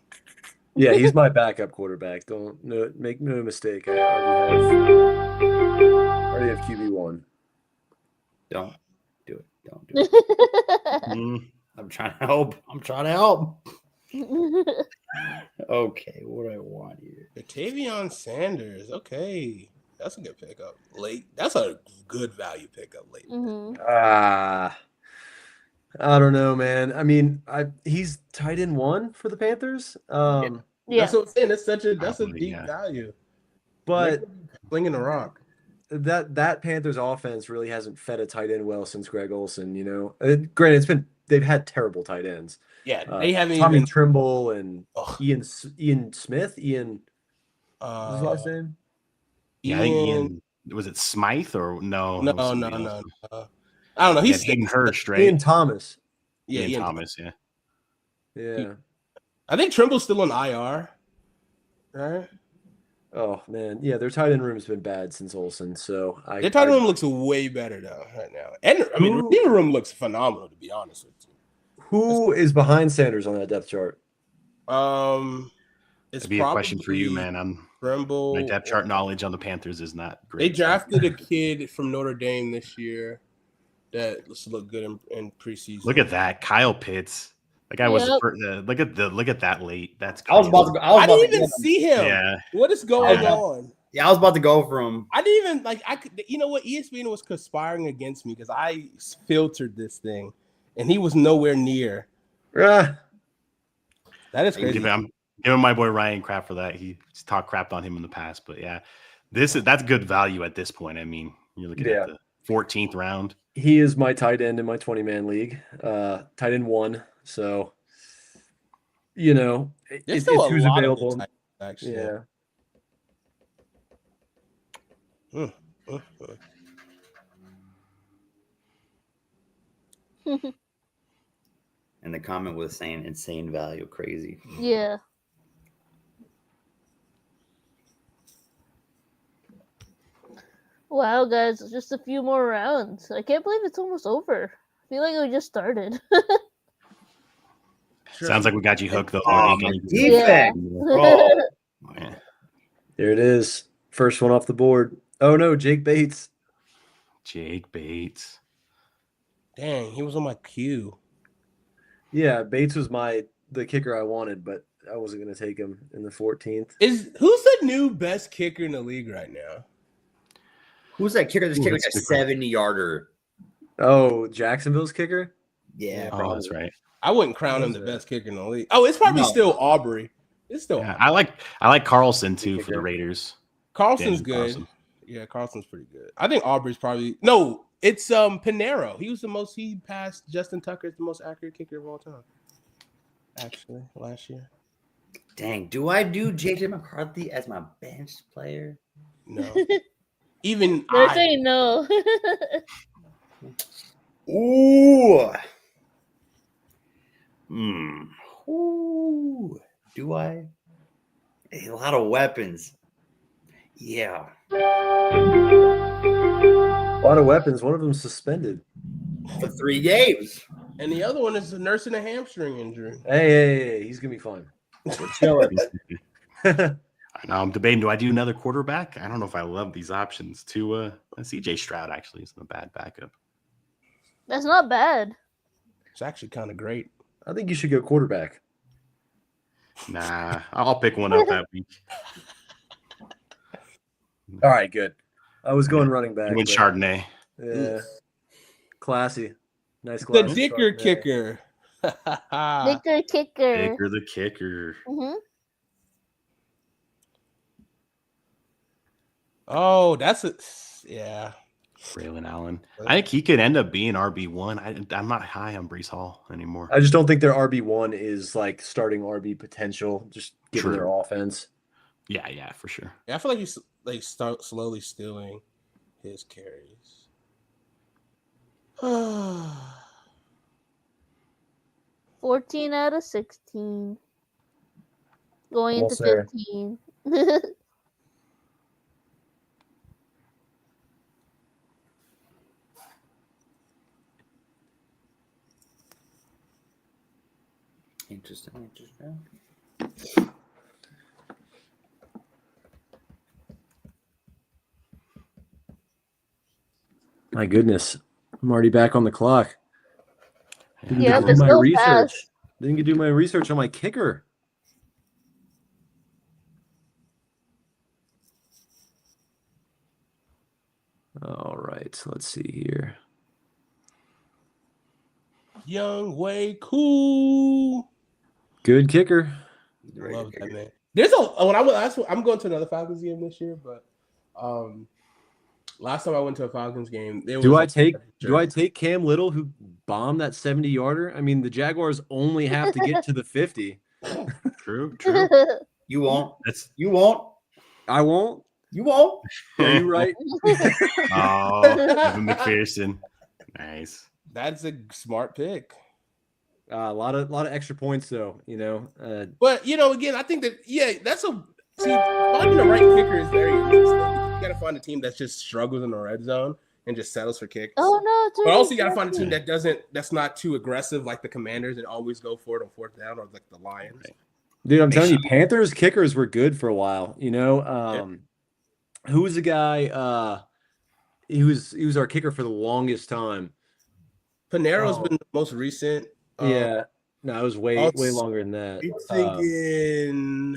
Yeah, he's my backup quarterback. Make no mistake. I already have QB1. Don't do it. Don't do it. I'm trying to help. Okay, what do I want here? Tavion Sanders. Okay, that's a good pickup late. That's a good value pickup late. I don't know, man. I mean, he's tight end 1 for the Panthers. Yeah. That's what I'm saying. That's a deep value. But slinging the rock. That Panthers offense really hasn't fed a tight end well since Greg Olsen. Granted, they've had terrible tight ends. Yeah, they haven't Tommy Trimble and Ian Smith. What's his last name? Yeah, I think Ian. Was it Smythe or no? No. I don't know. He's Hayden Hurst, right? Ian Thomas. Yeah, Ian Thomas. Yeah. I think Trimble's still on IR. Right. Oh man, yeah, their tight end room's been bad since Olsen. So their tight end room looks way better though right now, and I mean, the receiver room looks phenomenal to be honest with you. Who is behind Sanders on that depth chart? It's be a question for you, man. Trimble. My depth chart knowledge on the Panthers is not great. They drafted a kid from Notre Dame this year that looked good in preseason. Look at that, Kyle Pitts. That guy was look at that late. That's crazy. I was about to go. I didn't even see him. Yeah. What is going on? Yeah, I was about to go from. I didn't even I could. You know what? ESPN was conspiring against me because I filtered this thing, and he was nowhere near. That is crazy. I'm giving my boy Ryan crap for that. He's talked crap on him in the past, but yeah, that's good value at this point. I mean, you're looking at the 14th round. He is my tight end in my 20-man league. Tight end 1. So, it's who's available. Type, actually. Yeah. And the comment was saying insane value, crazy. Yeah. Wow, guys, just a few more rounds. I can't believe it's almost over. I feel like we just started. Sounds like we got you hooked though. Yeah. There it is. First one off the board. Oh no, Jake Bates. Dang, he was on my queue. Yeah, Bates was the kicker I wanted, but I wasn't going to take him in the 14th. Who's the new best kicker in the league right now? Who's that kicker? This kicker like a 70-yarder. Oh, Jacksonville's kicker? Yeah, probably. That's right. I wouldn't crown him the best kicker in the league. Oh, it's probably still Aubrey. It's still. Yeah, I like Carlson too for the Raiders. Carlson's good. Carlson. Yeah, Carlson's pretty good. I think Aubrey's probably no. It's Pinero. He passed Justin Tucker as the most accurate kicker of all time. Actually, last year. Dang, do I do JJ McCarthy as my bench player? No. Even they're saying no. Ooh. Ooh. Do I? A lot of weapons. Yeah. A lot of weapons. One of them suspended for 3 games. And the other one is nursing a hamstring injury. Hey, he's going to be fine. Now I'm debating, do I do another quarterback? I don't know if I love these options. CJ Stroud actually isn't a bad backup. That's not bad. It's actually kind of great. I think you should go quarterback. Nah, I'll pick one up that week. All right, good. I was going running back. With Chardonnay. Yeah. Classy. Nice glass. The Dicker kicker. Dicker kicker. Dicker the kicker. Mm-hmm. Oh, yeah. Braylon Allen. I think he could end up being RB1. I'm not high on Breece Hall anymore. I just don't think their RB1 is like starting RB potential, just given their offense. Yeah, for sure. Yeah, I feel like he's start slowly stealing his carries. 14 out of 16. Going into 15. Interesting. My goodness, I'm already back on the clock. Didn't Yeah, get to do it's my so research. fast. Didn't get to do my research on my kicker. All right, so let's see here. Young Way Cool. Good kicker. Love that, man. There's I'm going to another Falcons game this year, but last time I went to a Falcons game, Do I take Cam Little, who bombed that 70-yarder? I mean, the Jaguars only have to get to the 50. True. You won't. That's You won't. I won't. You won't. Yeah, you're right. Oh, Evan McPherson. Nice. That's a smart pick. A lot of extra points, though. But again, I think that finding the right kicker is very interesting. You got to find a team that just struggles in the red zone and just settles for kicks. Oh no! But also, you got to find a team that's not too aggressive, like the Commanders, and always go for it on fourth down, or like the Lions. Dude, I'm telling you, Panthers kickers were good for a while. Who was the guy? He was our kicker for the longest time. Panero's been the most recent. Yeah, no, it was way longer than that. I'm thinking,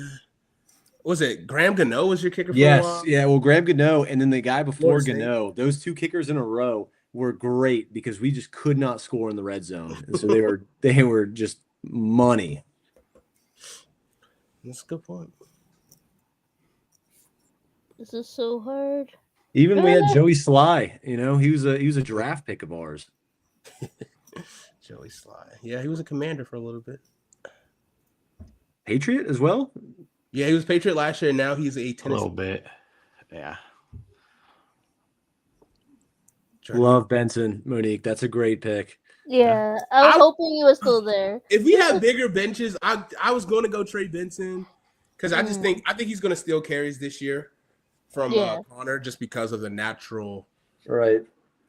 was it Graham Gano was your kicker? For a while? Yeah. Well, Graham Gano, and then the guy before What's his Gano, those two kickers in a row were great because we just could not score in the red zone, and so they were just money. That's a good point. This is so hard. Even we had Joey Sly. He was a draft pick of ours. Joey Sly. Yeah, he was a Commander for a little bit. Patriot as well? Yeah, he was Patriot last year, and now he's a Tennessee. A little bit. Yeah. Love Benson, Monique. That's a great pick. Yeah, I was hoping he was still there. If we had bigger benches, I was going to go trade Benson because I think he's going to steal carries this year from Connor just because of the natural. Right.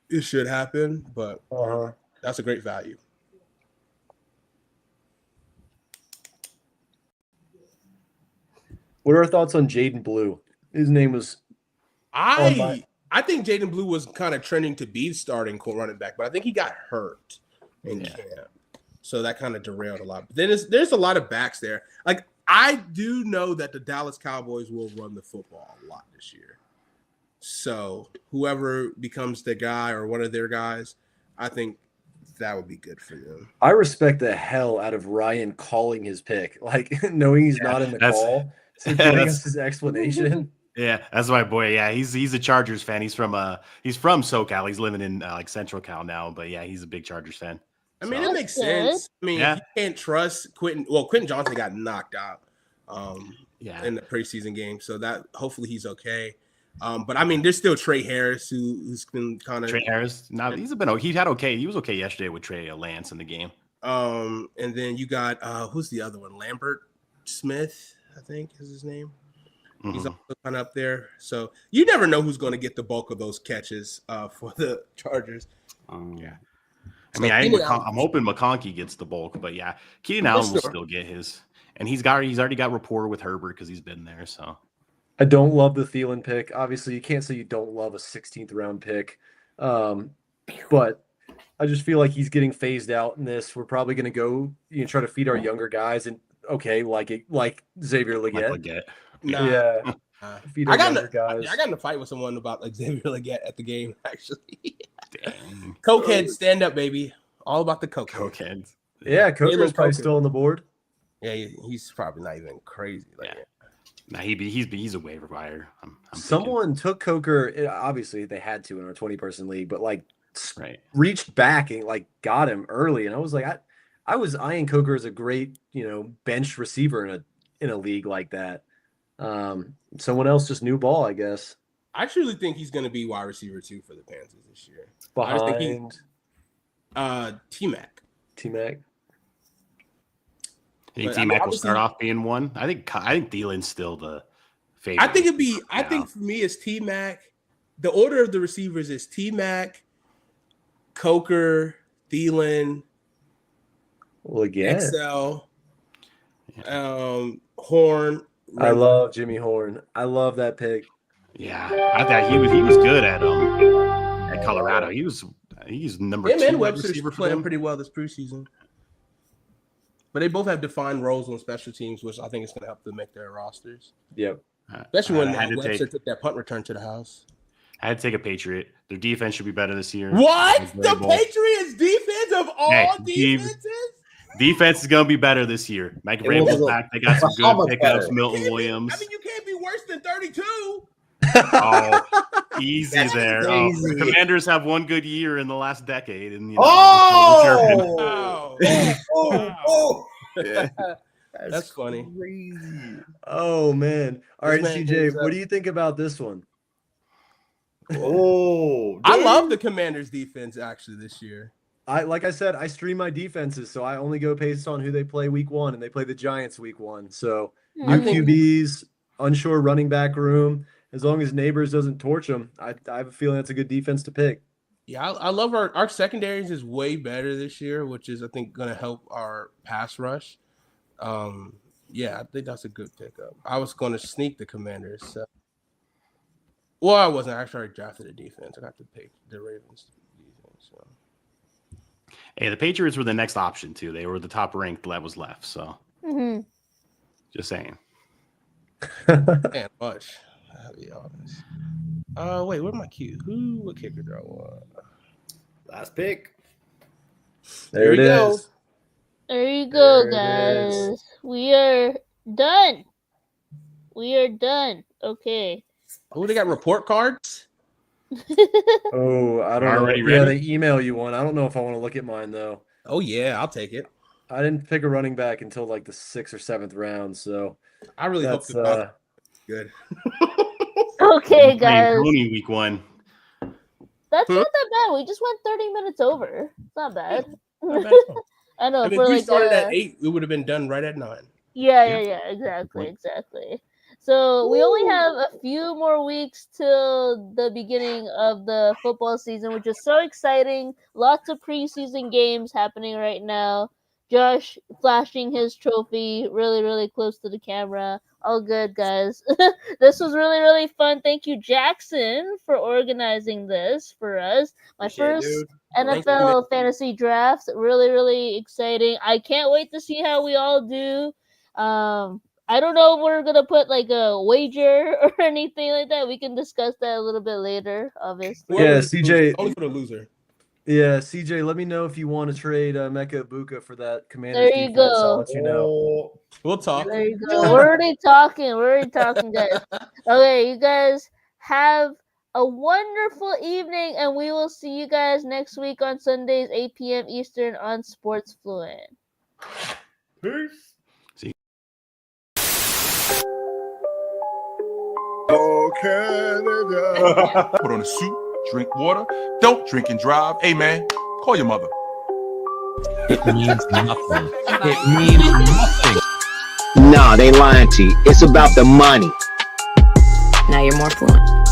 It should happen, but that's a great value. What are our thoughts on Jaden Blue? His name was. I think Jaden Blue was kind of trending to be starting running back, but I think he got hurt in camp, so that kind of derailed a lot. But then there's a lot of backs there. Like I do know that the Dallas Cowboys will run the football a lot this year. So whoever becomes the guy or one of their guys, I think that would be good for them. I respect the hell out of Ryan calling his pick, like knowing he's not in the call. So giving us his explanation. Yeah, that's my boy. Yeah, he's a Chargers fan. He's from SoCal. He's living in like Central Cal now, but yeah, he's a big Chargers fan. I mean, it makes sense. I mean, you can't trust Quentin. Well, Quentin Johnson got knocked out in the preseason game, so that hopefully he's okay. But I mean, there's still Trey Harris who's been kind of Trey Harris. He was okay yesterday with Trey Lance in the game. And then you got who's the other one? Lambert Smith, I think is his name. Mm-hmm. He's also kind of up there. So you never know who's going to get the bulk of those catches for the Chargers. Yeah. I mean, I'm hoping McConkey gets the bulk, but yeah, Keenan Allen will still get his, and he's already got rapport with Herbert because he's been there. So I don't love the Thielen pick. Obviously, you can't say you don't love a 16th round pick, but I just feel like he's getting phased out in this. We're probably going to go try to feed our younger guys, and like Xavier Legette. Nah. Feed our younger guys. I got in a fight with someone about like Xavier Legette at the game. Actually, dang. Cokehead, stand up, baby! All about the cokeheads. Yeah, Coker's probably still on the board. Yeah, he's probably not even crazy. Nah, he's a waiver wire. Someone took Coker. Obviously, they had to in our 20-person league, but reached back and got him early, and I was like, I was eyeing Coker as a great bench receiver in a league like that. Someone else just knew ball, I guess. I truly think he's going to be wide receiver 2 for the Panthers this year. Behind T-Mac. You think T-Mac will start off being one? I think Thielen's still the favorite. I think for me it's T-Mac. The order of the receivers is T-Mac, Coker, Thielen, Legette. XL, Horn. I love Jimmy Horn. I love that pick. Yeah, I thought he was good at Colorado. He's number Him 2 and Webster's receiver for playing them. pretty well this preseason. But they both have defined roles on special teams, which I think is going to help them make their rosters. Yep. Especially when I had to Webster took that punt return to the house. I had to take a Patriot. Their defense should be better this year. What? It's The variable. Patriots defense of all defenses? Defense is going to be better this year. Mike It was Vrabel's a- back. They got some how good much pickups. better? Milton Williams. I mean, you can't be worse than 32. Oh, easy That's there. crazy. The Commanders have one good year in the last decade. And, Wow. Oh! Yeah. That's funny. Crazy. Oh man. All right, This man CJ, is, what do you think about this one? Oh, I dude. love the Commanders defense actually this year. Like I said, I stream my defenses, so I only go based on who they play week 1, and they play the Giants week 1. So new QBs, unsure running back room. As long as Neighbors doesn't torch them, I have a feeling that's a good defense to pick. Yeah, I love our secondaries is way better this year, which is I think going to help our pass rush. Yeah, I think that's a good pickup. I was going to sneak the Commanders. So. Well, I wasn't. I actually drafted a defense. I got to pick the Ravens defense. So. Hey, the Patriots were the next option, too. They were the top ranked that was left. So just saying. Man, much. I'll be honest. Wait, where's my cue? What kicker do I want? Last pick. There it go. is. There you go, There it is. guys. We are done. Okay. Oh, they got report cards? Oh, I don't know. Already Yeah, ready? they email you one. I don't know if I want to look at mine though. Oh, yeah, I'll take it. I didn't pick a running back until like the 6th or 7th round, so I really hope that's the good. Okay, Playing guys. Coney week 1. That's not that bad. We just went 30 minutes over. It's not bad. Not bad. I know. I mean, for if we like started at 8, we would have been done right at 9. Yeah, exactly. So we only have a few more weeks till the beginning of the football season, which is so exciting. Lots of preseason games happening right now. Josh flashing his trophy really, really close to the camera. All good, guys. This was really, really fun. Thank you, Jackson, for organizing this for us. My Appreciate it, first dude. NFL fantasy draft. Really, really exciting. I can't wait to see how we all do. I don't know if we're gonna put like a wager or anything like that. We can discuss that a little bit later, obviously. Yeah, CJ. Only for the loser. Yeah, CJ, let me know if you want to trade Mecca Ibuka for that Commanders There you defense. go. I'll let you know. Oh, We'll talk. There you go. We're already talking, guys. Okay, you guys have a wonderful evening, and we will see you guys next week on Sundays, 8 p.m. Eastern on Sports Fluent. peace. Oh, Canada. Put on a suit, drink water, don't drink and drive. Hey, man, call your mother. It means nothing. It means nothing. Nah, they lying to you. It's about the money. Now you're more fluent.